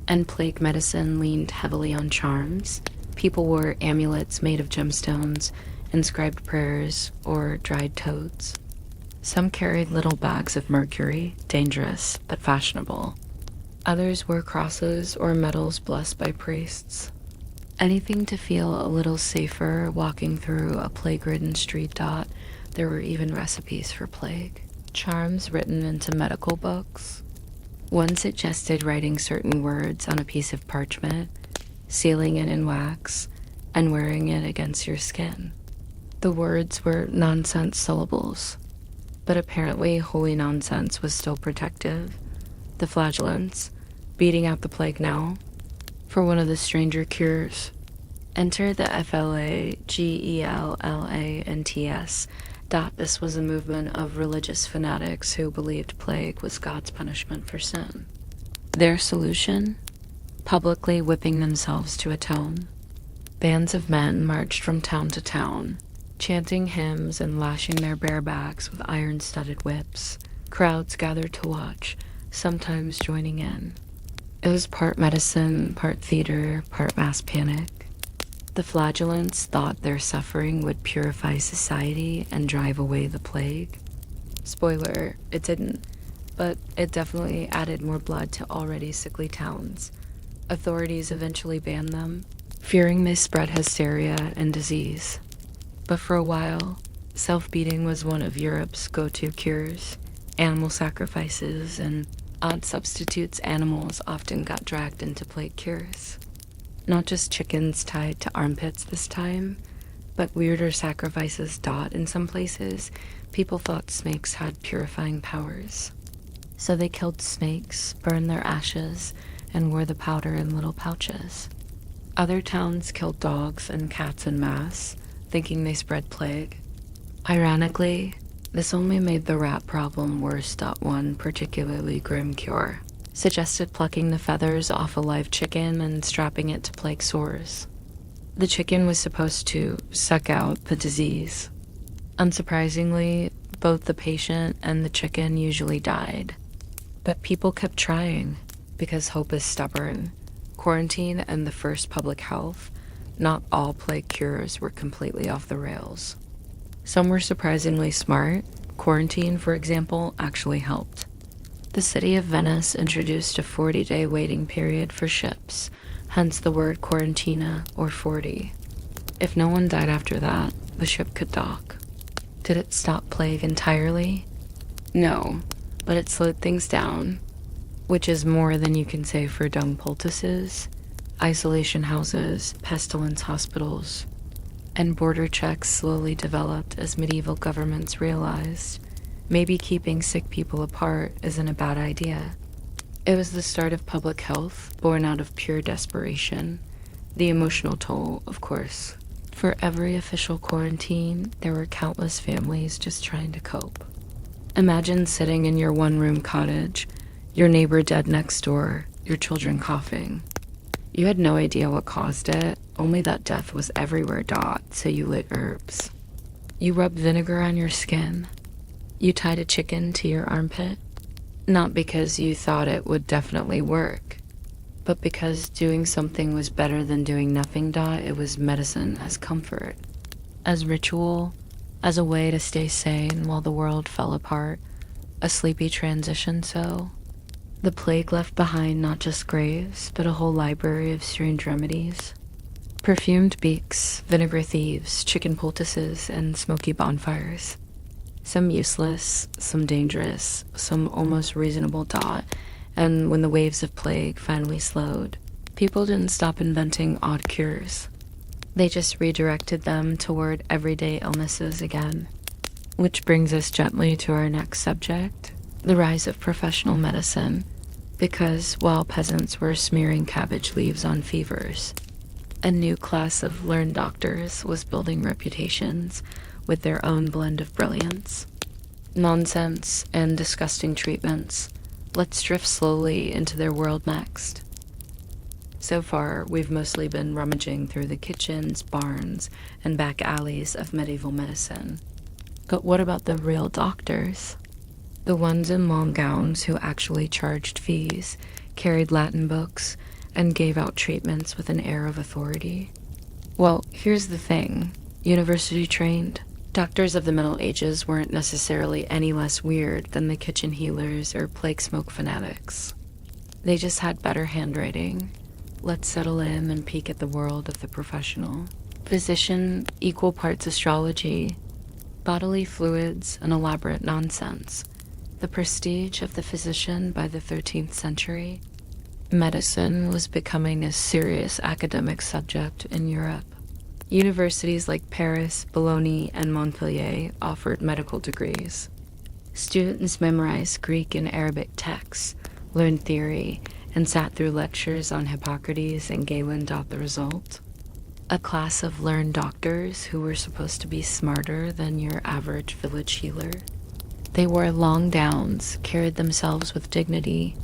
And plague medicine leaned heavily on charms. People wore amulets made of gemstones, inscribed prayers, or dried toads. Some carried little bags of mercury, dangerous but fashionable. Others wore crosses or medals blessed by priests. Anything to feel a little safer walking through a plague-ridden street. There were even recipes for plague. Charms written into medical books. One suggested writing certain words on a piece of parchment, sealing it in wax, and wearing it against your skin. The words were nonsense syllables, but apparently holy nonsense was still protective. The flagellants, beating out the plague now. For one of the stranger cures. Enter the FLAGELLANTS. This was a movement of religious fanatics who believed plague was God's punishment for sin. Their solution? Publicly whipping themselves to atone. Bands of men marched from town to town, chanting hymns and lashing their bare backs with iron-studded whips. Crowds gathered to watch, sometimes joining in. It was part medicine, part theater, part mass panic. The flagellants thought their suffering would purify society and drive away the plague. Spoiler, it didn't, but it definitely added more blood to already sickly towns. Authorities eventually banned them, fearing they spread hysteria and disease. But for a while, self-beating was one of Europe's go-to cures. Animal sacrifices and odd substitutes animals often got dragged into plague cures. Not just chickens tied to armpits this time, but weirder sacrifices. In some places, people thought snakes had purifying powers. So they killed snakes, burned their ashes, and wore the powder in little pouches. Other towns killed dogs and cats en masse, thinking they spread plague. Ironically, this only made the rat problem worse. One particularly grim cure suggested plucking the feathers off a live chicken and strapping it to plague sores. The chicken was supposed to suck out the disease. Unsurprisingly, both the patient and the chicken usually died. But people kept trying, because hope is stubborn. Quarantine and the first public health, not all plague cures were completely off the rails. Some were surprisingly smart. Quarantine, for example, actually helped. The city of Venice introduced a 40-day waiting period for ships, hence the word quarantina, or 40. If no one died after that, the ship could dock. Did it stop plague entirely? No, but it slowed things down, which is more than you can say for dung poultices, isolation houses, pestilence hospitals, and border checks slowly developed as medieval governments realized maybe keeping sick people apart isn't a bad idea. It was the start of public health, born out of pure desperation. The emotional toll, of course. For every official quarantine, there were countless families just trying to cope. Imagine sitting in your one-room cottage, your neighbor dead next door, your children coughing. You had no idea what caused it, only that death was everywhere. So you lit herbs. You rubbed vinegar on your skin. You tied a chicken to your armpit. Not because you thought it would definitely work, but because doing something was better than doing nothing. It was medicine as comfort, as ritual, as a way to stay sane while the world fell apart, a sleepy transition. So the plague left behind not just graves, but a whole library of strange remedies. Perfumed beaks, vinegar thieves, chicken poultices, and smoky bonfires. Some useless, some dangerous, some almost reasonable. And when the waves of plague finally slowed, people didn't stop inventing odd cures. They just redirected them toward everyday illnesses again. Which brings us gently to our next subject, the rise of professional medicine. Because while peasants were smearing cabbage leaves on fevers, a new class of learned doctors was building reputations with their own blend of brilliance, nonsense, and disgusting treatments. Let's drift slowly into their world next. So far, we've mostly been rummaging through the kitchens, barns, and back alleys of medieval medicine. But what about the real doctors? The ones in long gowns who actually charged fees, carried Latin books, and gave out treatments with an air of authority? Well, here's the thing. University-trained doctors of the Middle Ages weren't necessarily any less weird than the kitchen healers or plague smoke fanatics. They just had better handwriting. Let's settle in and peek at the world of the professional. Physician, equal parts astrology, bodily fluids, and elaborate nonsense. The prestige of the physician by the 13th century. Medicine was becoming a serious academic subject in Europe. Universities like Paris, Bologna, and Montpellier offered medical degrees. Students memorized Greek and Arabic texts, learned theory, and sat through lectures on Hippocrates and Galen taught the result. A class of learned doctors who were supposed to be smarter than your average village healer. They wore long gowns, carried themselves with dignity,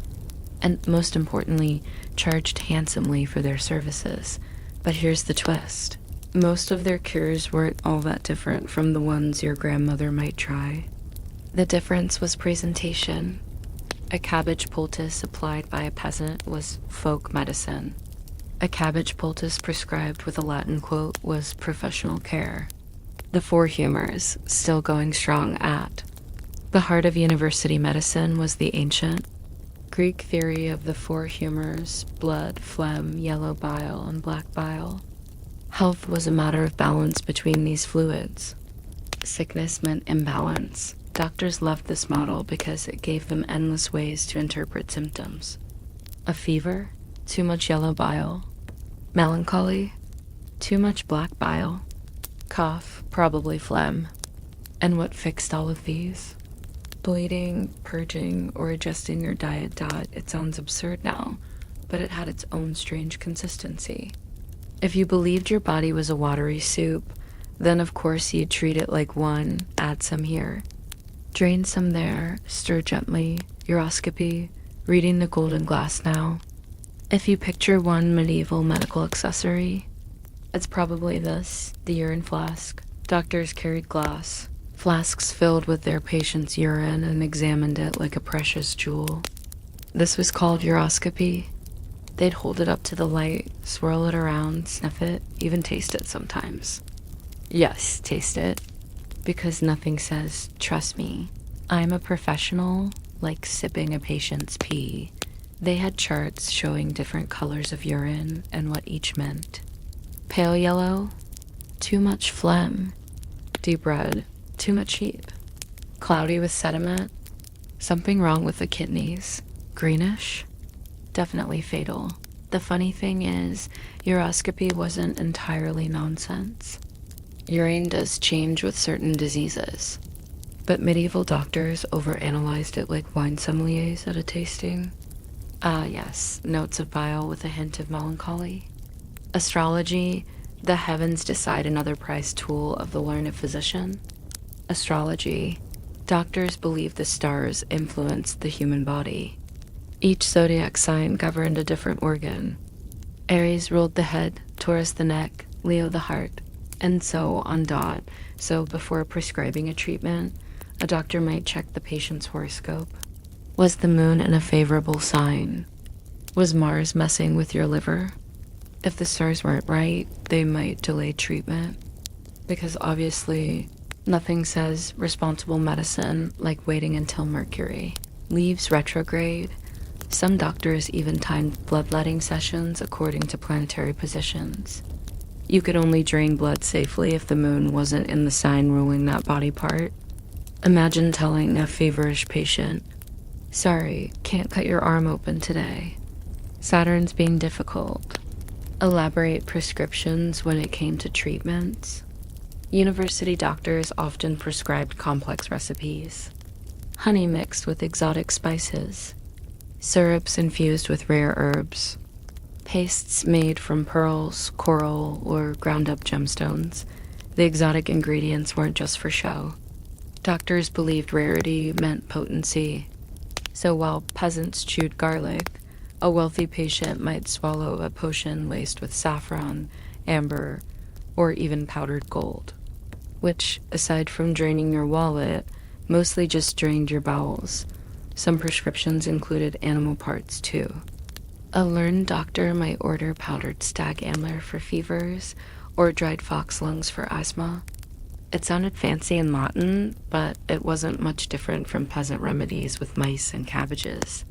and most importantly, charged handsomely for their services. But here's the twist. Most of their cures weren't all that different from the ones your grandmother might try. The difference was presentation. A cabbage poultice applied by a peasant was folk medicine. A cabbage poultice prescribed with a Latin quote was professional care. The four humors, still going strong at. The heart of university medicine was the ancient Greek theory of the four humors: blood, phlegm, yellow bile, and black bile. Health was a matter of balance between these fluids. Sickness meant imbalance. Doctors loved this model because it gave them endless ways to interpret symptoms. A fever? Too much yellow bile. Melancholy? Too much black bile. Cough? Probably phlegm. And what fixed all of these? Bleeding, purging, or adjusting your diet. It sounds absurd now, but it had its own strange consistency. If you believed your body was a watery soup, then of course you'd treat it like one, add some here. Drain some there, stir gently, uroscopy, reading the golden glass now. If you picture one medieval medical accessory, it's probably this, the urine flask. Doctors carried glass, flasks filled with their patient's urine and examined it like a precious jewel. This was called uroscopy. They'd hold it up to the light, swirl it around, sniff it, even taste it sometimes. Yes, taste it. Because nothing says, trust me, I'm a professional, like sipping a patient's pee. They had charts showing different colors of urine and what each meant. Pale yellow, too much phlegm. Deep red, too much heat. Cloudy with sediment, something wrong with the kidneys. Greenish, definitely fatal. The funny thing is, uroscopy wasn't entirely nonsense. Urine does change with certain diseases, but medieval doctors overanalyzed it like wine sommeliers at a tasting. Yes, notes of bile with a hint of melancholy. Astrology, the heavens decide, another prized tool of the learned physician. Astrology, doctors believe the stars influence the human body. Each zodiac sign governed a different organ. Aries ruled the head, Taurus the neck, Leo the heart, and so on. So before prescribing a treatment, a doctor might check the patient's horoscope. Was the moon in a favorable sign? Was Mars messing with your liver? If the stars weren't right, they might delay treatment. Because obviously, nothing says responsible medicine like waiting until Mercury leaves retrograde. Some doctors even timed bloodletting sessions according to planetary positions. You could only drain blood safely if the moon wasn't in the sign ruling that body part. Imagine telling a feverish patient, Sorry, can't cut your arm open today. Saturn's being difficult. Elaborate prescriptions when it came to treatments. University doctors often prescribed complex recipes. Honey mixed with exotic spices. Syrups infused with rare herbs. Pastes made from pearls, coral, or ground up gemstones. The exotic ingredients weren't just for show. Doctors believed rarity meant potency. So while peasants chewed garlic, a wealthy patient might swallow a potion laced with saffron, amber, or even powdered gold, which, aside from draining your wallet, mostly just drained your bowels. Some prescriptions included animal parts too. A learned doctor might order powdered stag antler for fevers or dried fox lungs for asthma. It sounded fancy in Latin, but it wasn't much different from peasant remedies with mice and cabbages.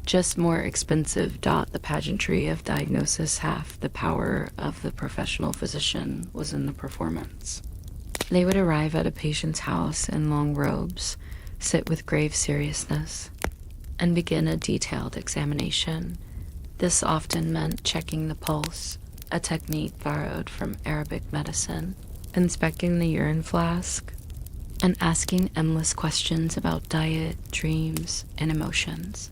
Just more expensive. The pageantry of diagnosis, half the power of the professional physician was in the performance. They would arrive at a patient's house in long robes, sit with grave seriousness, and begin a detailed examination. This often meant checking the pulse, a technique borrowed from Arabic medicine, inspecting the urine flask, and asking endless questions about diet, dreams, and emotions.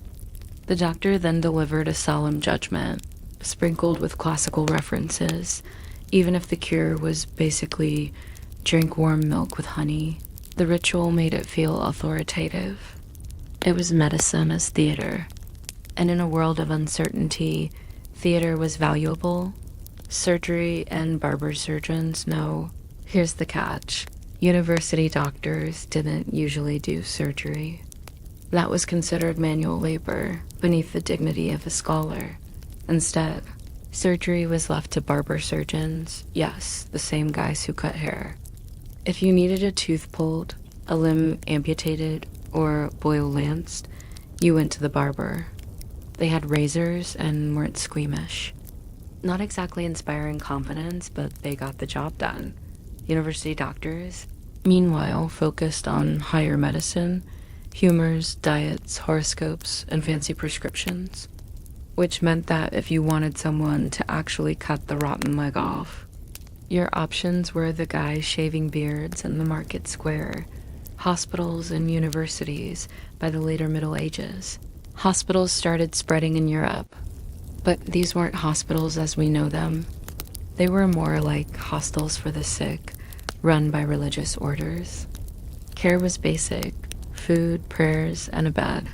The doctor then delivered a solemn judgment, sprinkled with classical references. Even if the cure was basically drink warm milk with honey, the ritual made it feel authoritative. It was medicine as theater, and in a world of uncertainty, theater was valuable. Surgery and barber surgeons know. Here's the catch. University doctors didn't usually do surgery. That was considered manual labor, beneath the dignity of a scholar. Instead, surgery was left to barber surgeons, yes, the same guys who cut hair. If you needed a tooth pulled, a limb amputated, or boil lanced, you went to the barber. They had razors and weren't squeamish. Not exactly inspiring confidence, but they got the job done. University doctors, meanwhile, focused on higher medicine, humors, diets, horoscopes, and fancy prescriptions, which meant that if you wanted someone to actually cut the rotten leg off, your options were the guys shaving beards in the market square, hospitals and universities by the later Middle Ages. Hospitals started spreading in Europe, but these weren't hospitals as we know them. They were more like hostels for the sick, run by religious orders. Care was basic: food, prayers, and a bed.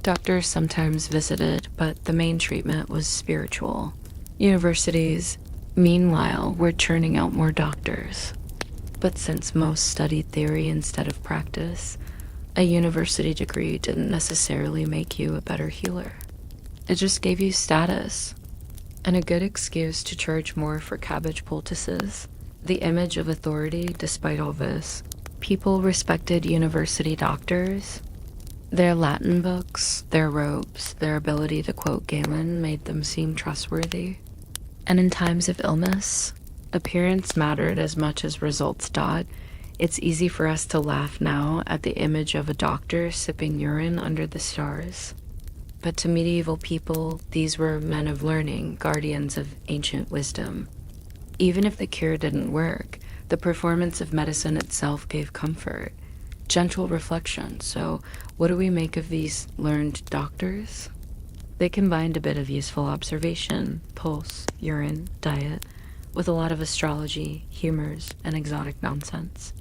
Doctors sometimes visited, but the main treatment was spiritual. Universities, meanwhile, were churning out more doctors. But since most studied theory instead of practice, a university degree didn't necessarily make you a better healer. It just gave you status, and a good excuse to charge more for cabbage poultices. The image of authority, despite all this. People respected university doctors. Their Latin books, their robes, their ability to quote Galen made them seem trustworthy. And in times of illness, appearance mattered as much as results. It's easy for us to laugh now at the image of a doctor sipping urine under the stars. But to medieval people, these were men of learning, guardians of ancient wisdom. Even if the cure didn't work, the performance of medicine itself gave comfort, gentle reflection. So what do we make of these learned doctors? They combined a bit of useful observation, pulse, urine, diet, with a lot of astrology, humors, and exotic nonsense.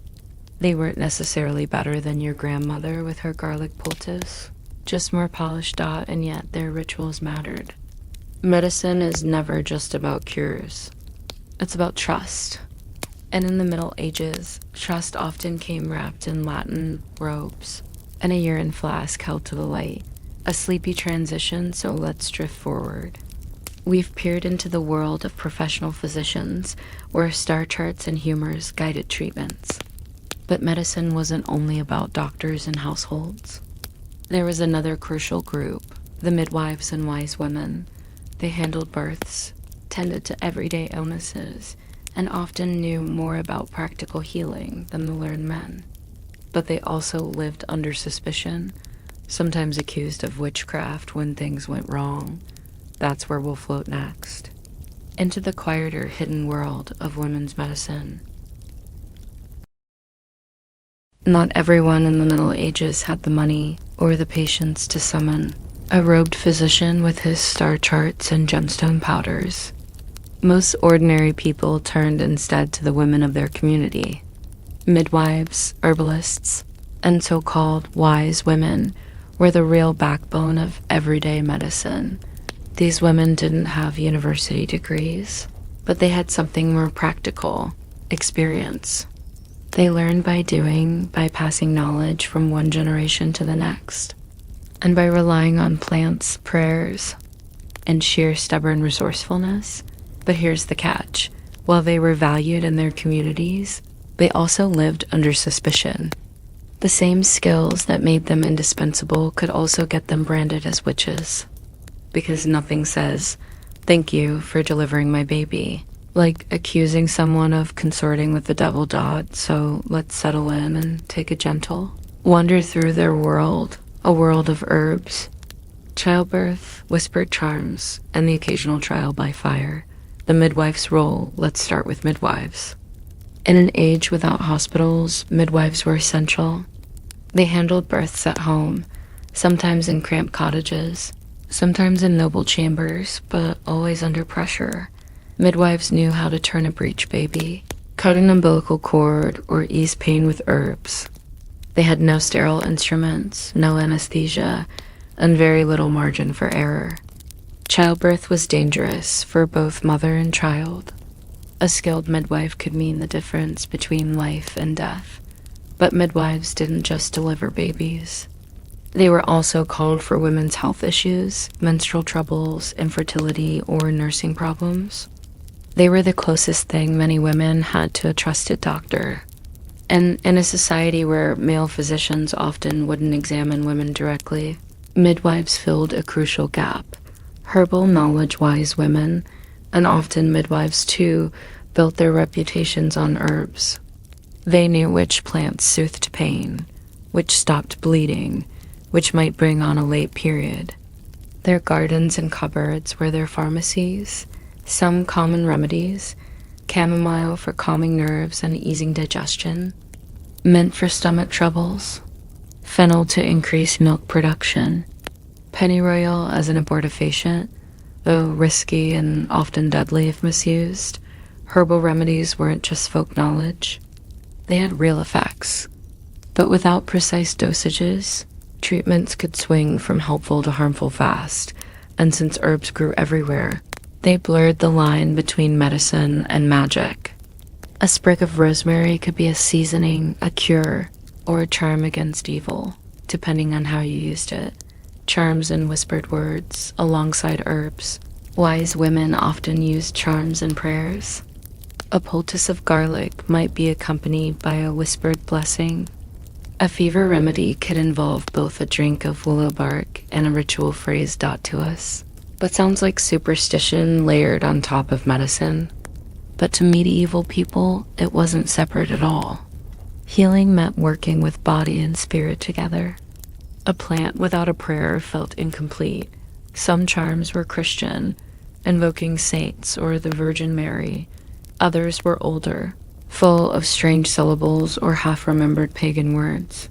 They weren't necessarily better than your grandmother with her garlic poultice, just more polished, and yet their rituals mattered. Medicine is never just about cures. It's about trust. And in the Middle Ages, trust often came wrapped in Latin robes and a urine flask held to the light. A sleepy transition, so let's drift forward. We've peered into the world of professional physicians, where star charts and humors guided treatments. But medicine wasn't only about doctors and households. There was another crucial group, the midwives and wise women. They handled births, tended to everyday illnesses, and often knew more about practical healing than the learned men. But they also lived under suspicion, sometimes accused of witchcraft when things went wrong. That's where we'll float next, into the quieter, hidden world of women's medicine. Not everyone in the Middle Ages had the money or the patience to summon a robed physician with his star charts and gemstone powders. Most ordinary people turned instead to the women of their community. Midwives, herbalists, and so-called wise women were the real backbone of everyday medicine. These women didn't have university degrees, but they had something more practical: experience. They learned by doing, by passing knowledge from one generation to the next, and by relying on plants, prayers, and sheer stubborn resourcefulness. But here's the catch: while they were valued in their communities, they also lived under suspicion. The same skills that made them indispensable could also get them branded as witches, because nothing says, "Thank you for delivering my baby," like accusing someone of consorting with the devil god, so let's settle in and take a gentle wander through their world, a world of herbs, childbirth, whispered charms, and the occasional trial by fire. The midwife's role, let's start with midwives. In an age without hospitals, midwives were essential. They handled births at home, sometimes in cramped cottages, sometimes in noble chambers, but always under pressure. Midwives knew how to turn a breech baby, cut an umbilical cord, or ease pain with herbs. They had no sterile instruments, no anesthesia, and very little margin for error. Childbirth was dangerous for both mother and child. A skilled midwife could mean the difference between life and death. But midwives didn't just deliver babies. They were also called for women's health issues, menstrual troubles, infertility, or nursing problems. They were the closest thing many women had to a trusted doctor. And in a society where male physicians often wouldn't examine women directly, midwives filled a crucial gap. Herbal knowledge-wise women, and often midwives too, built their reputations on herbs. They knew which plants soothed pain, which stopped bleeding, which might bring on a late period. Their gardens and cupboards were their pharmacies. Some common remedies: chamomile for calming nerves and easing digestion, mint for stomach troubles, fennel to increase milk production, pennyroyal as an abortifacient, though risky and often deadly if misused. Herbal remedies weren't just folk knowledge. They had real effects. But without precise dosages, treatments could swing from helpful to harmful fast, and since herbs grew everywhere, they blurred the line between medicine and magic. A sprig of rosemary could be a seasoning, a cure, or a charm against evil, depending on how you used it. Charms and whispered words, alongside herbs. Wise women often used charms and prayers. A poultice of garlic might be accompanied by a whispered blessing. A fever remedy could involve both a drink of willow bark and a ritual phrase taught to us. But sounds like superstition layered on top of medicine. But to medieval people, it wasn't separate at all. Healing meant working with body and spirit together. A plant without a prayer felt incomplete. Some charms were Christian, invoking saints or the Virgin Mary. Others were older, full of strange syllables or half-remembered pagan words.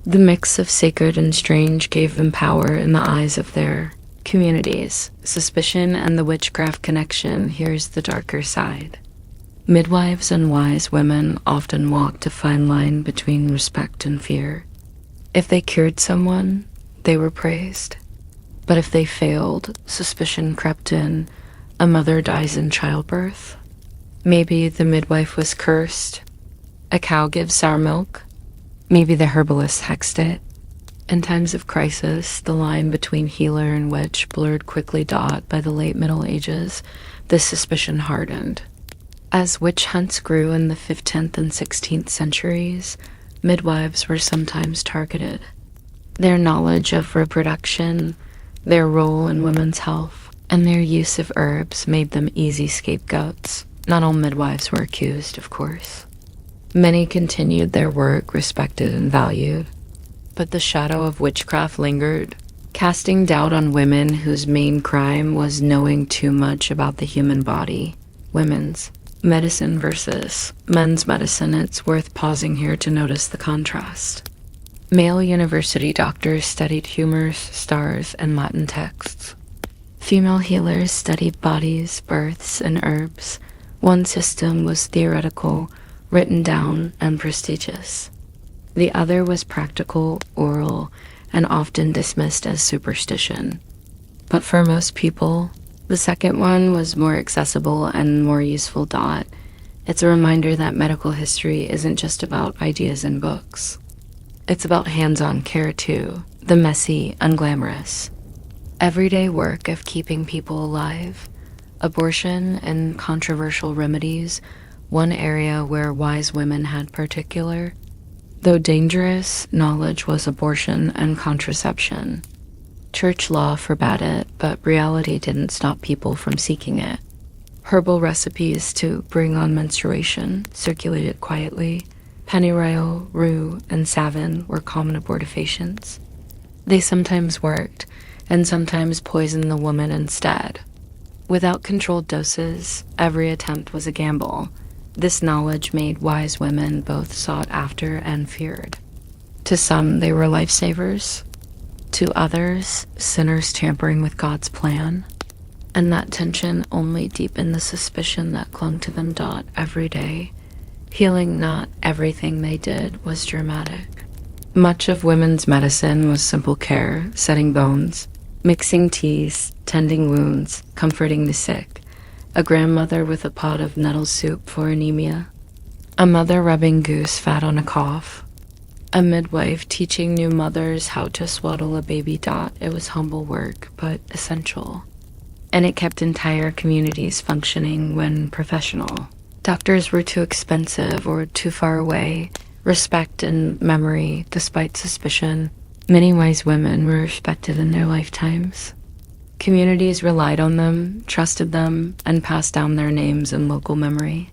The mix of sacred and strange gave them power in the eyes of their communities. Suspicion and the witchcraft connection, here's the darker side. Midwives and wise women often walked a fine line between respect and fear. If they cured someone, they were praised. But if they failed, suspicion crept in. A mother dies in childbirth. Maybe the midwife was cursed. A cow gives sour milk. Maybe the herbalist hexed it. In times of crisis, the line between healer and witch blurred quickly. By the late Middle Ages, this suspicion hardened. As witch hunts grew in the 15th and 16th centuries, midwives were sometimes targeted. Their knowledge of reproduction, their role in women's health, and their use of herbs made them easy scapegoats. Not all midwives were accused, of course. Many continued their work, respected and valued. but the shadow of witchcraft lingered, casting doubt on women whose main crime was knowing too much about the human body. Women's medicine versus men's medicine. It's worth pausing here to notice the contrast. Male university doctors studied humors, stars, and Latin texts. Female healers studied bodies, births, and herbs. One system was theoretical, written down, and prestigious. The other was practical, oral, and often dismissed as superstition. But for most people, the second one was more accessible and more useful. It's a reminder that medical history isn't just about ideas in books. It's about hands-on care too, the messy, unglamorous, everyday work of keeping people alive. Abortion and controversial remedies, one area where wise women had particular, though dangerous, knowledge was abortion and contraception. Church law forbade it, but reality didn't stop people from seeking it. Herbal recipes to bring on menstruation circulated quietly. Pennyroyal, rue, and savin were common abortifacients. They sometimes worked, and sometimes poisoned the woman instead. Without controlled doses, every attempt was a gamble. This knowledge made wise women both sought after and feared. To some, they were lifesavers. To others, sinners tampering with God's plan. And that tension only deepened the suspicion that clung to them. Every day. Healing not everything they did was dramatic. Much of women's medicine was simple care, setting bones, mixing teas, tending wounds, comforting the sick. A grandmother with a pot of nettle soup for anemia. A mother rubbing goose fat on a cough. A midwife teaching new mothers how to swaddle a baby. It was humble work, but essential. And it kept entire communities functioning when professional. Doctors were too expensive or too far away. Respect and memory, despite suspicion. Many wise women were respected in their lifetimes. Communities relied on them, trusted them, and passed down their names in local memory.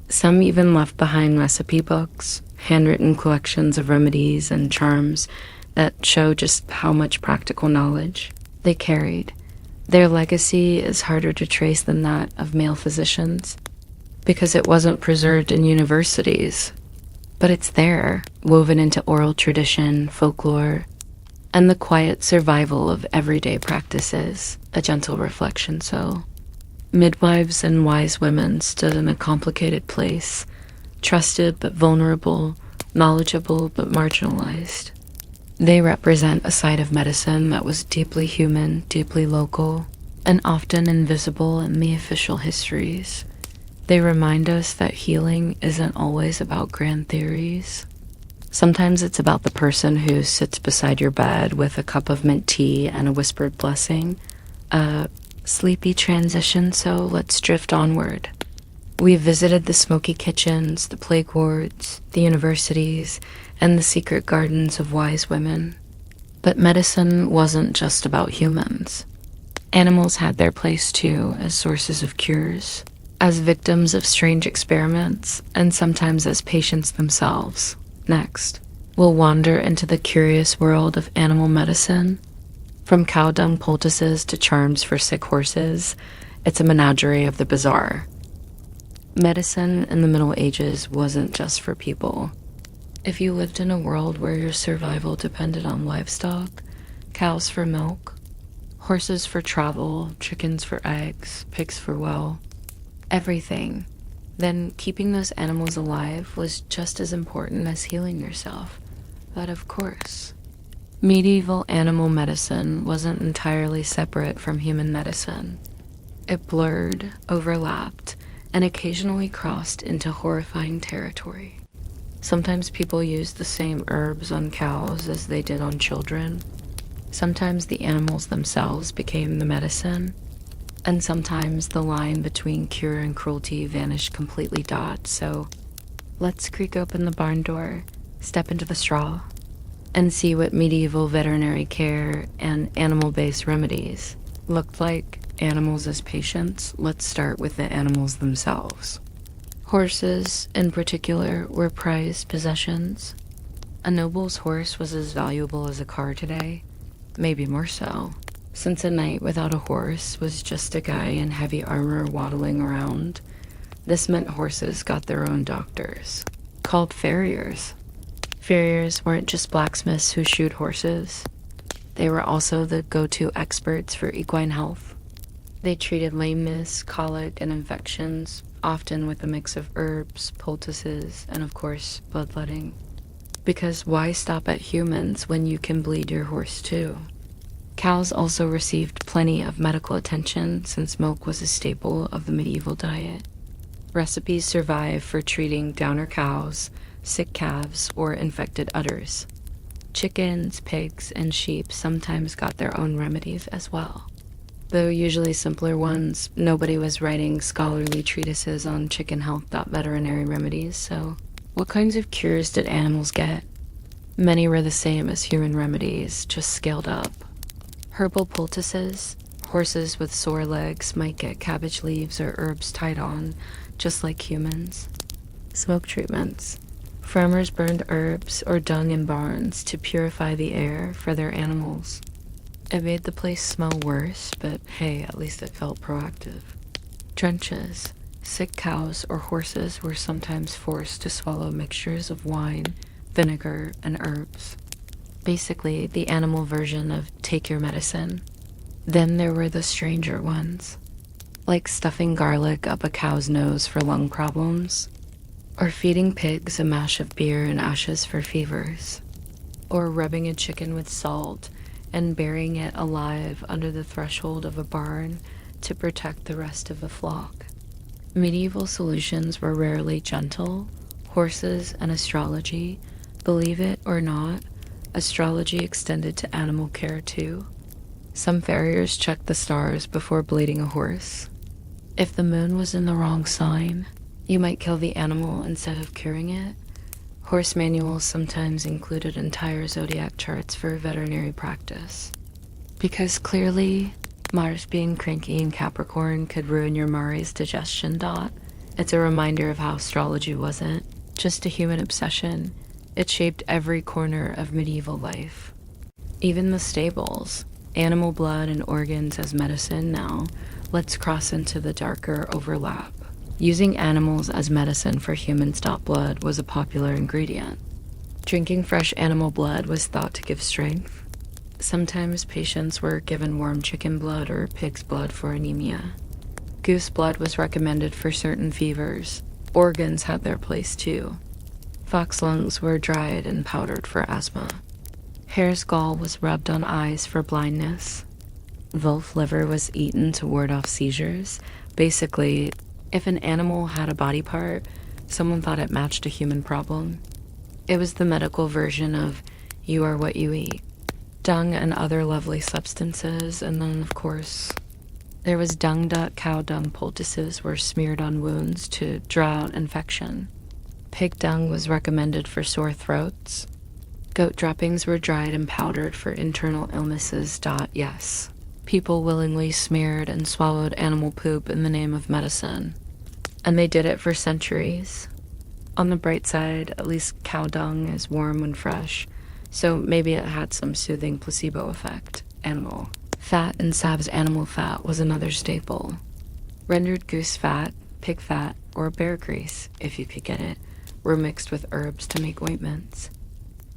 Some even left behind recipe books, handwritten collections of remedies and charms that show just how much practical knowledge they carried. Their legacy is harder to trace than that of male physicians, because it wasn't preserved in universities. But it's there, woven into oral tradition, folklore, and the quiet survival of everyday practices, a gentle reflection. So, midwives and wise women stood in a complicated place, trusted but vulnerable, knowledgeable but marginalized. They represent a side of medicine that was deeply human, deeply local, and often invisible in the official histories. They remind us that healing isn't always about grand theories. Sometimes it's about the person who sits beside your bed with a cup of mint tea and a whispered blessing. A sleepy transition, so let's drift onward. We've visited the smoky kitchens, the plague wards, the universities, and the secret gardens of wise women. But medicine wasn't just about humans. Animals had their place too, as sources of cures, as victims of strange experiments, and sometimes as patients themselves. Next, we'll wander into the curious world of animal medicine. From cow dung poultices to charms for sick horses, it's a menagerie of the bizarre. Medicine in the Middle Ages wasn't just for people. If you lived in a world where your survival depended on livestock, cows for milk, horses for travel, chickens for eggs, pigs for everything, then keeping those animals alive was just as important as healing yourself. But of course, medieval animal medicine wasn't entirely separate from human medicine. It blurred, overlapped, and occasionally crossed into horrifying territory. Sometimes people used the same herbs on cows as they did on children. Sometimes the animals themselves became the medicine. And sometimes the line between cure and cruelty vanished completely. So let's creak open the barn door, step into the straw, and see what medieval veterinary care and animal-based remedies looked like. Animals as patients. Let's start with the animals themselves. Horses, in particular, were prized possessions. A noble's horse was as valuable as a car today, maybe more so, since a knight without a horse was just a guy in heavy armor waddling around. This meant horses got their own doctors, called farriers. Farriers weren't just blacksmiths who shoed horses. They were also the go-to experts for equine health. They treated lameness, colic, and infections, often with a mix of herbs, poultices, and of course, bloodletting. Because why stop at humans when you can bleed your horse too? Cows also received plenty of medical attention since milk was a staple of the medieval diet. Recipes survive for treating downer cows, sick calves, or infected udders. Chickens, pigs, and sheep sometimes got their own remedies as well. Though usually simpler ones, nobody was writing scholarly treatises on chicken health. Veterinary remedies, so what kinds of cures did animals get? Many were the same as human remedies, just scaled up. Herbal poultices. Horses with sore legs might get cabbage leaves or herbs tied on, just like humans. Smoke treatments. Farmers burned herbs or dung in barns to purify the air for their animals. It made the place smell worse, but hey, at least it felt proactive. Drenches. Sick cows or horses were sometimes forced to swallow mixtures of wine, vinegar, and herbs. Basically, the animal version of take your medicine. Then there were the stranger ones, like stuffing garlic up a cow's nose for lung problems, or feeding pigs a mash of beer and ashes for fevers, or rubbing a chicken with salt and burying it alive under the threshold of a barn to protect the rest of the flock. Medieval solutions were rarely gentle. Horses and astrology, believe it or not, astrology extended to animal care too. Some farriers checked the stars before bleeding a horse. If the moon was in the wrong sign, you might kill the animal instead of curing it. Horse manuals sometimes included entire zodiac charts for veterinary practice. Because clearly, Mars being cranky in Capricorn could ruin your Mari's digestion. It's a reminder of how astrology wasn't just a human obsession. It shaped every corner of medieval life. Even the stables, animal blood and organs as medicine now. Let's cross into the darker overlap. Using animals as medicine for humans. Blood was a popular ingredient. Drinking fresh animal blood was thought to give strength. Sometimes patients were given warm chicken blood or pig's blood for anemia. Goose blood was recommended for certain fevers. Organs had their place too. Fox lungs were dried and powdered for asthma. Hare's gall was rubbed on eyes for blindness. Wolf liver was eaten to ward off seizures. Basically, if an animal had a body part, someone thought it matched a human problem. It was the medical version of you are what you eat. Dung and other lovely substances, and then, of course, there was dung duck. Cow dung poultices were smeared on wounds to draw out infection. Pig dung was recommended for sore throats. Goat droppings were dried and powdered for internal illnesses. Yes, people willingly smeared and swallowed animal poop in the name of medicine. And they did it for centuries. On the bright side, at least cow dung is warm when fresh, so maybe it had some soothing placebo effect. Animal fat and Sab's animal fat was another staple. Rendered goose fat, pig fat, or bear grease, if you could get it, were mixed with herbs to make ointments.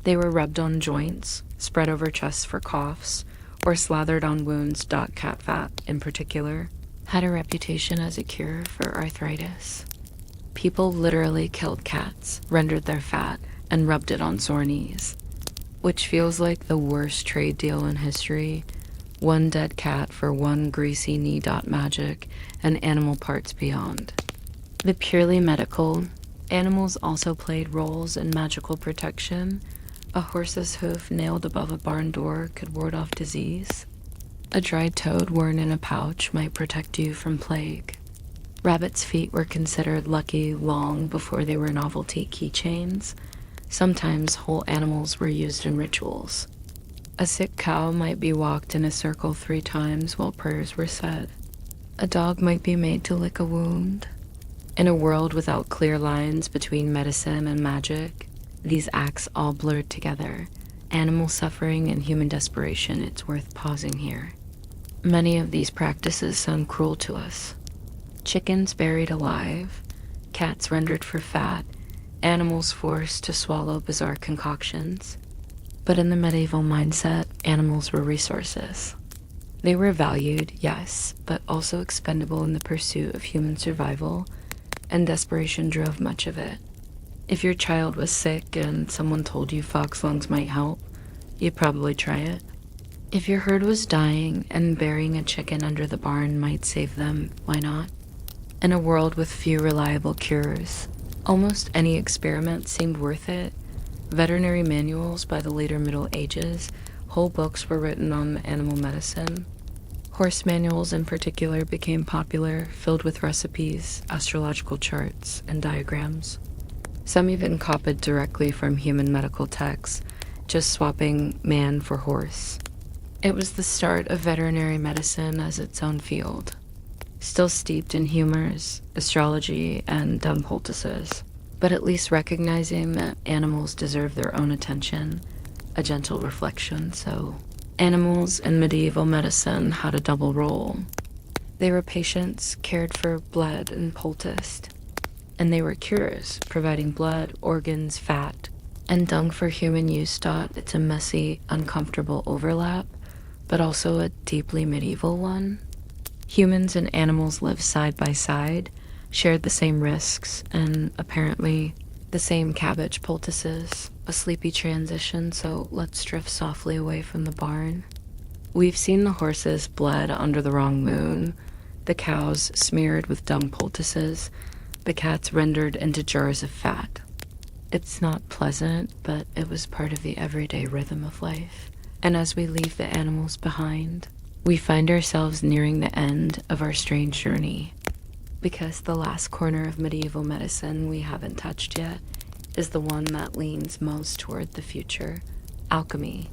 They were rubbed on joints, spread over chests for coughs, or slathered on wounds. Cat fat, in particular, had a reputation as a cure for arthritis. People literally killed cats, rendered their fat, and rubbed it on sore knees, which feels like the worst trade deal in history. One dead cat for one greasy knee. Magic, and animal parts beyond. The purely medical, animals also played roles in magical protection. A horse's hoof nailed above a barn door could ward off disease. A dried toad worn in a pouch might protect you from plague. Rabbits' feet were considered lucky long before they were novelty keychains. Sometimes whole animals were used in rituals. A sick cow might be walked in a circle 3 times while prayers were said. A dog might be made to lick a wound. In a world without clear lines between medicine and magic, These acts all blurred together. Animal suffering and human desperation, it's worth pausing here. Many of these practices sound cruel to us. Chickens buried alive, cats rendered for fat, animals forced to swallow bizarre concoctions. But in the medieval mindset, animals were resources. They were valued, yes, but also expendable in the pursuit of human survival, and desperation drove much of it. If your child was sick and someone told you fox lungs might help, you'd probably try it. If your herd was dying and burying a chicken under the barn might save them, why not? In a world with few reliable cures, almost any experiment seemed worth it. Veterinary manuals by the later Middle Ages, whole books were written on animal medicine. Horse manuals in particular became popular, filled with recipes, astrological charts, and diagrams. Some even copied directly from human medical texts, just swapping man for horse. It was the start of veterinary medicine as its own field, still steeped in humors, astrology, and dumb poultices, but at least recognizing that animals deserve their own attention, a gentle reflection. So animals in medieval medicine had a double role. They were patients cared for, bled, and poulticed, and they were cures, providing blood, organs, fat, and dung for human use. It's a messy, uncomfortable overlap, but also a deeply medieval one. Humans and animals lived side by side, shared the same risks, and apparently the same cabbage poultices. A sleepy transition, so let's drift softly away from the barn. We've seen the horses bled under the wrong moon, the cows smeared with dung poultices, the cats rendered into jars of fat. It's not pleasant, but it was part of the everyday rhythm of life. And as we leave the animals behind, we find ourselves nearing the end of our strange journey. Because the last corner of medieval medicine we haven't touched yet is the one that leans most toward the future: alchemy.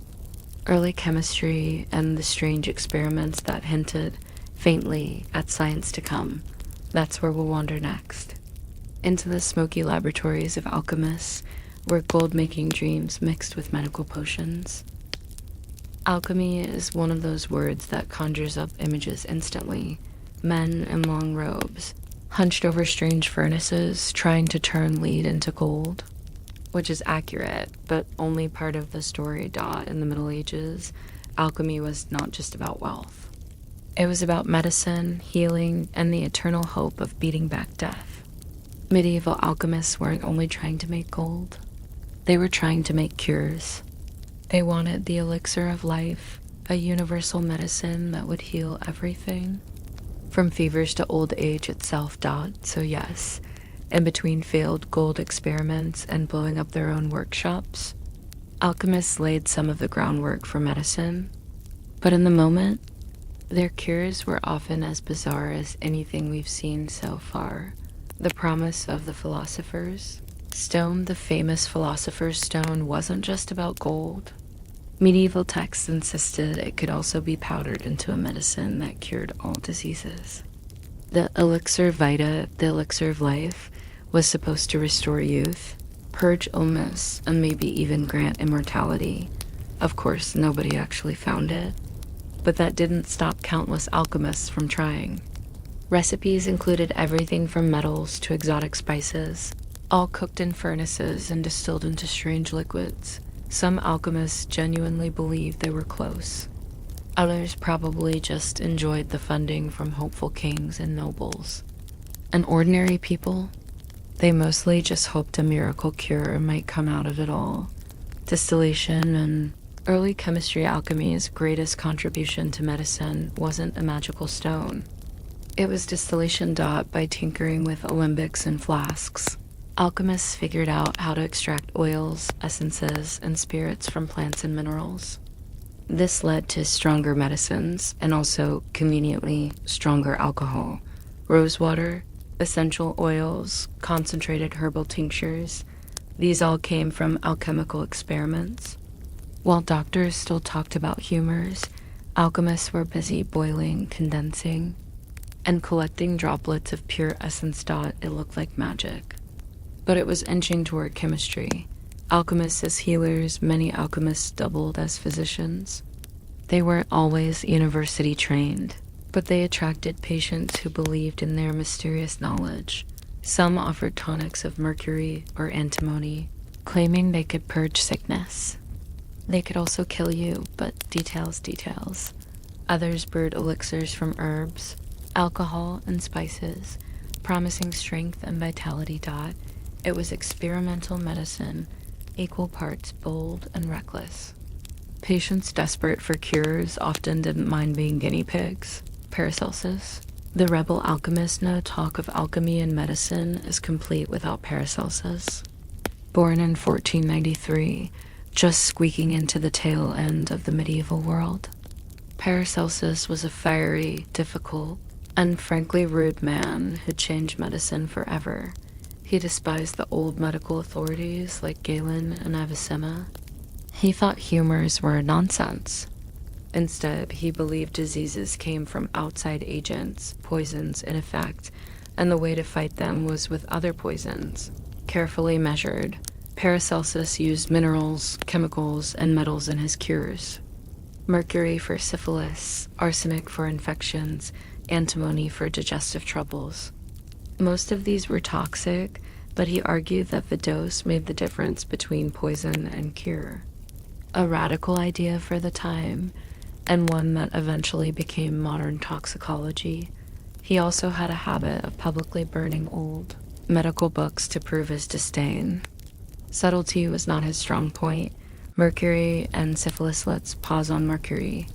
Early chemistry and the strange experiments that hinted faintly at science to come. That's where we'll wander next. Into the smoky laboratories of alchemists, where gold-making dreams mixed with medical potions. Alchemy is one of those words that conjures up images instantly. Men in long robes, hunched over strange furnaces, trying to turn lead into gold. Which is accurate, but only part of the story. In the Middle Ages, alchemy was not just about wealth. It was about medicine, healing, and the eternal hope of beating back death. Medieval alchemists weren't only trying to make gold. They were trying to make cures. They wanted the elixir of life, a universal medicine that would heal everything, from fevers to old age itself. So yes, in between failed gold experiments and blowing up their own workshops, alchemists laid some of the groundwork for medicine. But in the moment, their cures were often as bizarre as anything we've seen so far. The promise of the philosophers. Stone, the famous philosopher's stone, wasn't just about gold. Medieval texts insisted it could also be powdered into a medicine that cured all diseases. The elixir vitae, the elixir of life, was supposed to restore youth, purge illness, and maybe even grant immortality. Of course, nobody actually found it. But that didn't stop countless alchemists from trying. Recipes included everything from metals to exotic spices, all cooked in furnaces and distilled into strange liquids. Some alchemists genuinely believed they were close. Others probably just enjoyed the funding from hopeful kings and nobles. And ordinary people, they mostly just hoped a miracle cure might come out of it all. Distillation and early chemistry. Alchemy's greatest contribution to medicine wasn't a magical stone. It was distillation. By tinkering with alembics and flasks, alchemists figured out how to extract oils, essences, and spirits from plants and minerals. This led to stronger medicines and also, conveniently, stronger alcohol. Rosewater, essential oils, concentrated herbal tinctures. These all came from alchemical experiments. While doctors still talked about humors, alchemists were busy boiling, condensing, and collecting droplets of pure essence. It looked like magic. But it was inching toward chemistry. Alchemists as healers, many alchemists doubled as physicians. They weren't always university trained, but they attracted patients who believed in their mysterious knowledge. Some offered tonics of mercury or antimony, claiming they could purge sickness. They could also kill you, but details. Others brewed elixirs from herbs, alcohol, and spices, promising strength and vitality. It was experimental medicine, equal parts bold and reckless. Patients desperate for cures often didn't mind being guinea pigs. Paracelsus. The rebel alchemist no talk of alchemy and medicine is complete without Paracelsus. Born in 1493, just squeaking into the tail end of the medieval world. Paracelsus was a fiery, difficult, and frankly rude man who changed medicine forever. He despised the old medical authorities like Galen and Avicenna. He thought humors were nonsense. Instead, he believed diseases came from outside agents, poisons in effect, and the way to fight them was with other poisons, carefully measured. Paracelsus used minerals, chemicals, and metals in his cures. Mercury for syphilis, arsenic for infections, antimony for digestive troubles. Most of these were toxic, but he argued that the dose made the difference between poison and cure. A radical idea for the time, and one that eventually became modern toxicology. He also had a habit of publicly burning old medical books to prove his disdain. Subtlety was not his strong point. Mercury and syphilis. Let's pause on mercury.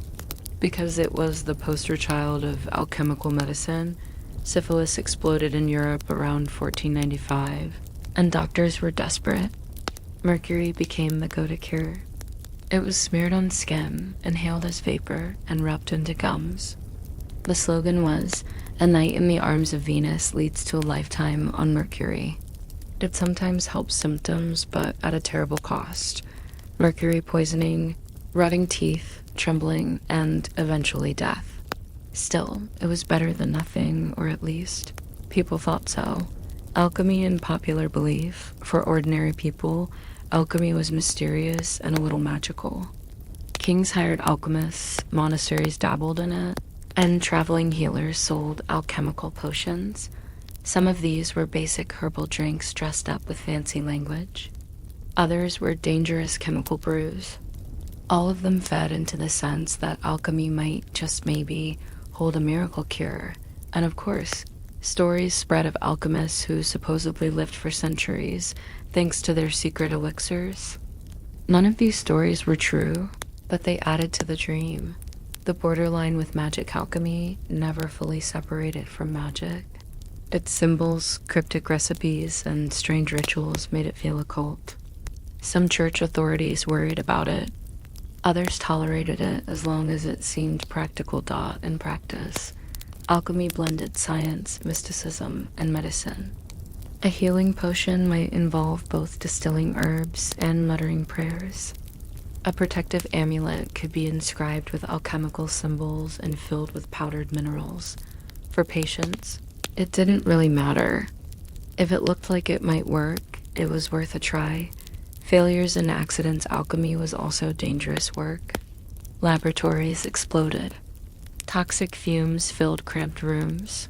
Because it was the poster child of alchemical medicine, syphilis exploded in Europe around 1495, and doctors were desperate. Mercury became the go-to cure. It was smeared on skin, inhaled as vapor, and rubbed into gums. The slogan was, "A night in the arms of Venus leads to a lifetime on Mercury." It sometimes helped symptoms, but at a terrible cost. Mercury poisoning, rotting teeth, trembling, and eventually death. Still, it was better than nothing, or at least, people thought so. Alchemy and popular belief, for ordinary people, alchemy was mysterious and a little magical. Kings hired alchemists, monasteries dabbled in it, and traveling healers sold alchemical potions. Some of these were basic herbal drinks dressed up with fancy language. Others were dangerous chemical brews. All of them fed into the sense that alchemy might, just maybe, hold a miracle cure. And of course, stories spread of alchemists who supposedly lived for centuries thanks to their secret elixirs. None of these stories were true, but they added to the dream. The borderline with magic alchemy never fully separated from magic. Its symbols, cryptic recipes, and strange rituals made it feel occult. Some church authorities worried about it. Others tolerated it as long as it seemed practical in practice. Alchemy blended science, mysticism, and medicine. A healing potion might involve both distilling herbs and muttering prayers. A protective amulet could be inscribed with alchemical symbols and filled with powdered minerals. For patients, it didn't really matter. If it looked like it might work, it was worth a try. Failures and accidents alchemy was also dangerous work. Laboratories exploded. Toxic fumes filled cramped rooms.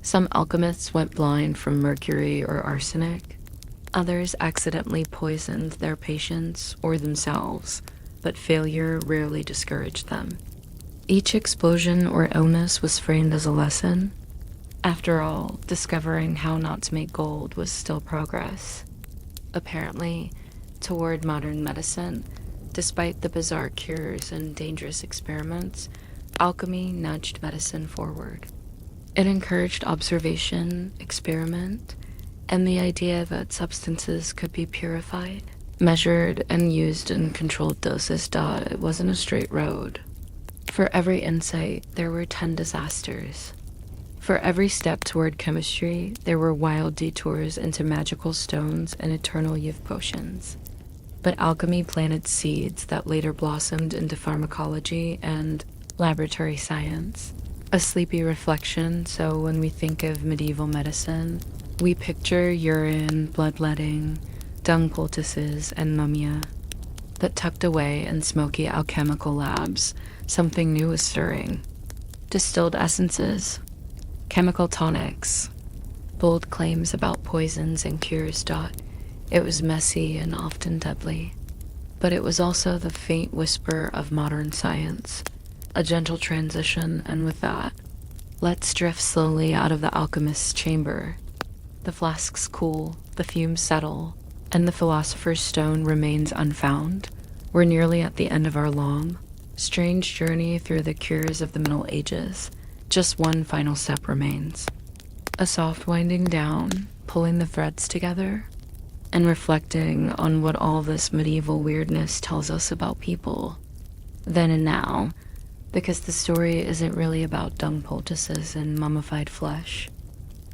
Some alchemists went blind from mercury or arsenic. Others accidentally poisoned their patients or themselves, but failure rarely discouraged them. Each explosion or illness was framed as a lesson. After all, discovering how not to make gold was still progress. Apparently, toward modern medicine, despite the bizarre cures and dangerous experiments, alchemy nudged medicine forward. It encouraged observation, experiment, and the idea that substances could be purified, measured, and used in controlled doses. It wasn't a straight road. For every insight, there were 10 disasters. For every step toward chemistry, there were wild detours into magical stones and eternal youth potions. But alchemy planted seeds that later blossomed into pharmacology and laboratory science. A sleepy reflection, so when we think of medieval medicine, we picture urine, bloodletting, dung poultices, and mumia. But tucked away in smoky alchemical labs, something new was stirring. Distilled essences, chemical tonics, bold claims about poisons and cures. It was messy and often deadly. But it was also the faint whisper of modern science, a gentle transition, and with that, let's drift slowly out of the alchemist's chamber. The flasks cool, the fumes settle, and the philosopher's stone remains unfound. We're nearly at the end of our long, strange journey through the cures of the Middle Ages. Just one final step remains. A soft winding down, pulling the threads together, and reflecting on what all this medieval weirdness tells us about people, then and now, because the story isn't really about dung poultices and mummified flesh.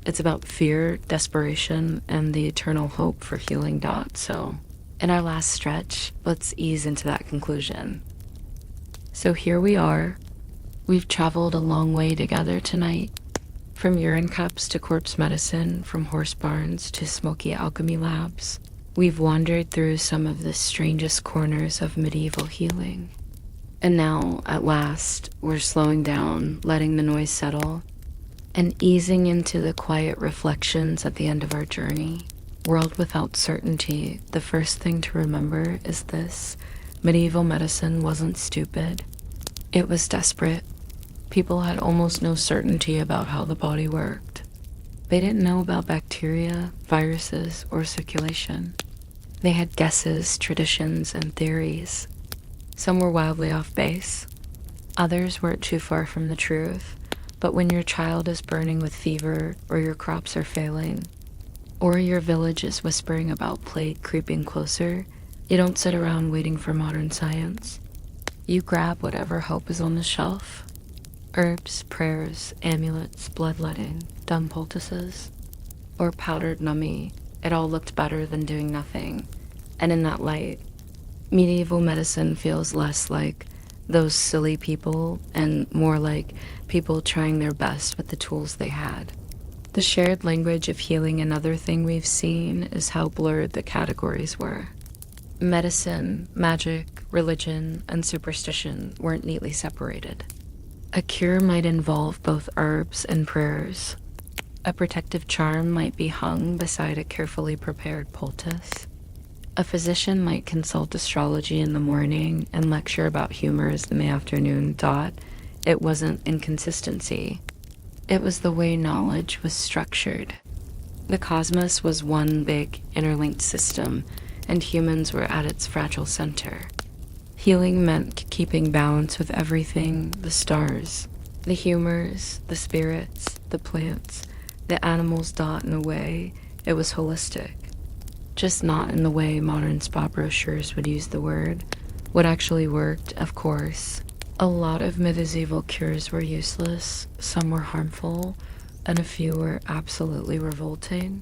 It's about fear, desperation, and the eternal hope for healing. So, in our last stretch, let's ease into that conclusion. So here we are. We've traveled a long way together tonight. From urine cups to corpse medicine, from horse barns to smoky alchemy labs, we've wandered through some of the strangest corners of medieval healing. And now, at last, we're slowing down, letting the noise settle, and easing into the quiet reflections at the end of our journey. World without certainty, the first thing to remember is this: medieval medicine wasn't stupid. It was desperate. People had almost no certainty about how the body worked. They didn't know about bacteria, viruses, or circulation. They had guesses, traditions, and theories. Some were wildly off base. Others weren't too far from the truth. But when your child is burning with fever, or your crops are failing, or your village is whispering about plague creeping closer, you don't sit around waiting for modern science. You grab whatever hope is on the shelf. Herbs, prayers, amulets, bloodletting, dung poultices, or powdered mummy. It all looked better than doing nothing. And in that light, medieval medicine feels less like those silly people and more like people trying their best with the tools they had. The shared language of healing, another thing we've seen, is how blurred the categories were. Medicine, magic, religion, and superstition weren't neatly separated. A cure might involve both herbs and prayers. A protective charm might be hung beside a carefully prepared poultice. A physician might consult astrology in the morning and lecture about humors in the afternoon. It wasn't inconsistency. It was the way knowledge was structured. The cosmos was one big, interlinked system, and humans were at its fragile center. Healing meant keeping balance with everything: the stars, the humors, the spirits, the plants, the animals. In a way, it was holistic. Just not in the way modern spa brochures would use the word. What actually worked, of course. A lot of medieval cures were useless, some were harmful, and a few were absolutely revolting.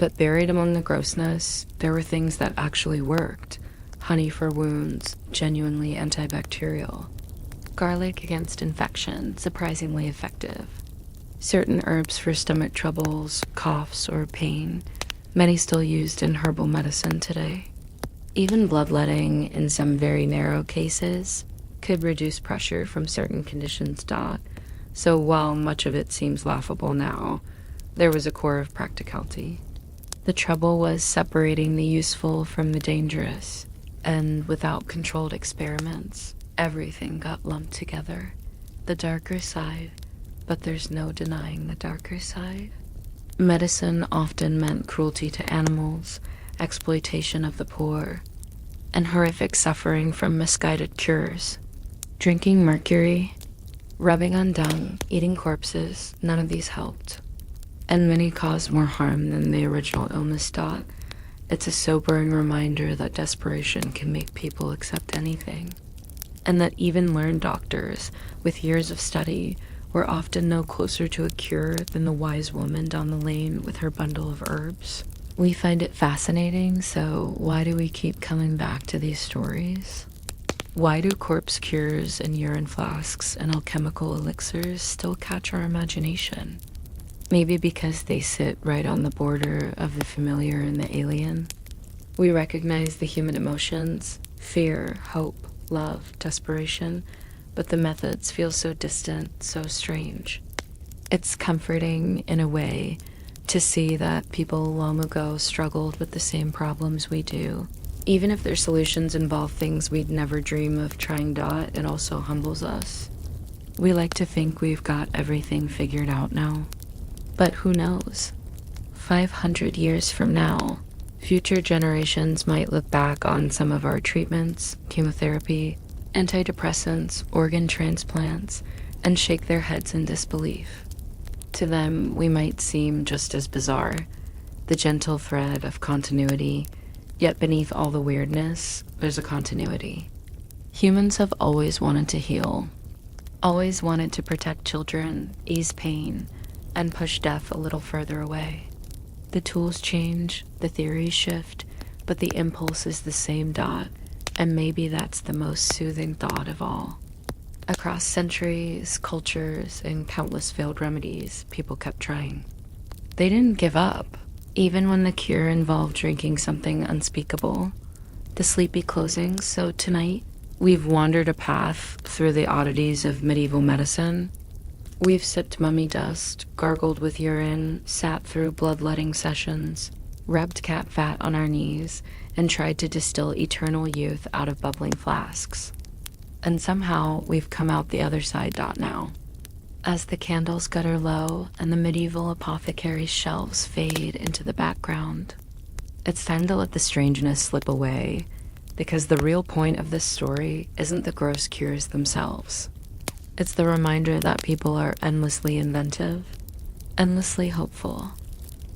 But buried among the grossness, there were things that actually worked. Honey for wounds, genuinely antibacterial. Garlic against infection, surprisingly effective. Certain herbs for stomach troubles, coughs, or pain, many still used in herbal medicine today. Even bloodletting, in some very narrow cases, could reduce pressure from certain conditions. So while much of it seems laughable now, there was a core of practicality. The trouble was separating the useful from the dangerous, and without controlled experiments, everything got lumped together. The darker side, but there's no denying the darker side. Medicine often meant cruelty to animals, exploitation of the poor, and horrific suffering from misguided cures. Drinking mercury, rubbing on dung, eating corpses, none of these helped. And many caused more harm than the original illness. It's a sobering reminder that desperation can make people accept anything. And that even learned doctors, with years of study, were often no closer to a cure than the wise woman down the lane with her bundle of herbs. We find it fascinating, so why do we keep coming back to these stories? Why do corpse cures and urine flasks and alchemical elixirs still catch our imagination? Maybe because they sit right on the border of the familiar and the alien. We recognize the human emotions, fear, hope, love, desperation, but the methods feel so distant, so strange. It's comforting, in a way, to see that people long ago struggled with the same problems we do. Even if their solutions involve things we'd never dream of trying. It also humbles us. We like to think we've got everything figured out now. But who knows? 500 years from now, future generations might look back on some of our treatments, chemotherapy, antidepressants, organ transplants, and shake their heads in disbelief. To them, we might seem just as bizarre, the gentle thread of continuity, yet beneath all the weirdness, there's a continuity. Humans have always wanted to heal, always wanted to protect children, ease pain, and push death a little further away. The tools change, the theories shift, but the impulse is the same. And maybe that's the most soothing thought of all. Across centuries, cultures, and countless failed remedies, people kept trying. They didn't give up, even when the cure involved drinking something unspeakable. The sleepy closing, so tonight, we've wandered a path through the oddities of medieval medicine. We've sipped mummy dust, gargled with urine, sat through bloodletting sessions, rubbed cat fat on our knees, and tried to distill eternal youth out of bubbling flasks. And somehow we've come out the other side. Now. As the candles gutter low and the medieval apothecary's shelves fade into the background, it's time to let the strangeness slip away, because the real point of this story isn't the gross cures themselves. It's the reminder that people are endlessly inventive, endlessly hopeful,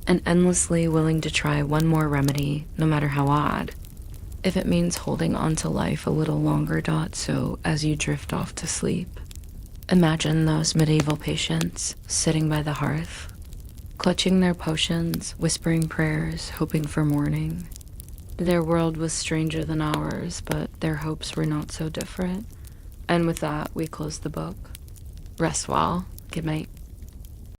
and endlessly willing to try one more remedy, no matter how odd, if it means holding on to life a little longer. So as you drift off to sleep, imagine those medieval patients sitting by the hearth, clutching their potions, whispering prayers, hoping for morning. Their world was stranger than ours, but their hopes were not so different. And with that, we close the book. Rest well. Good night.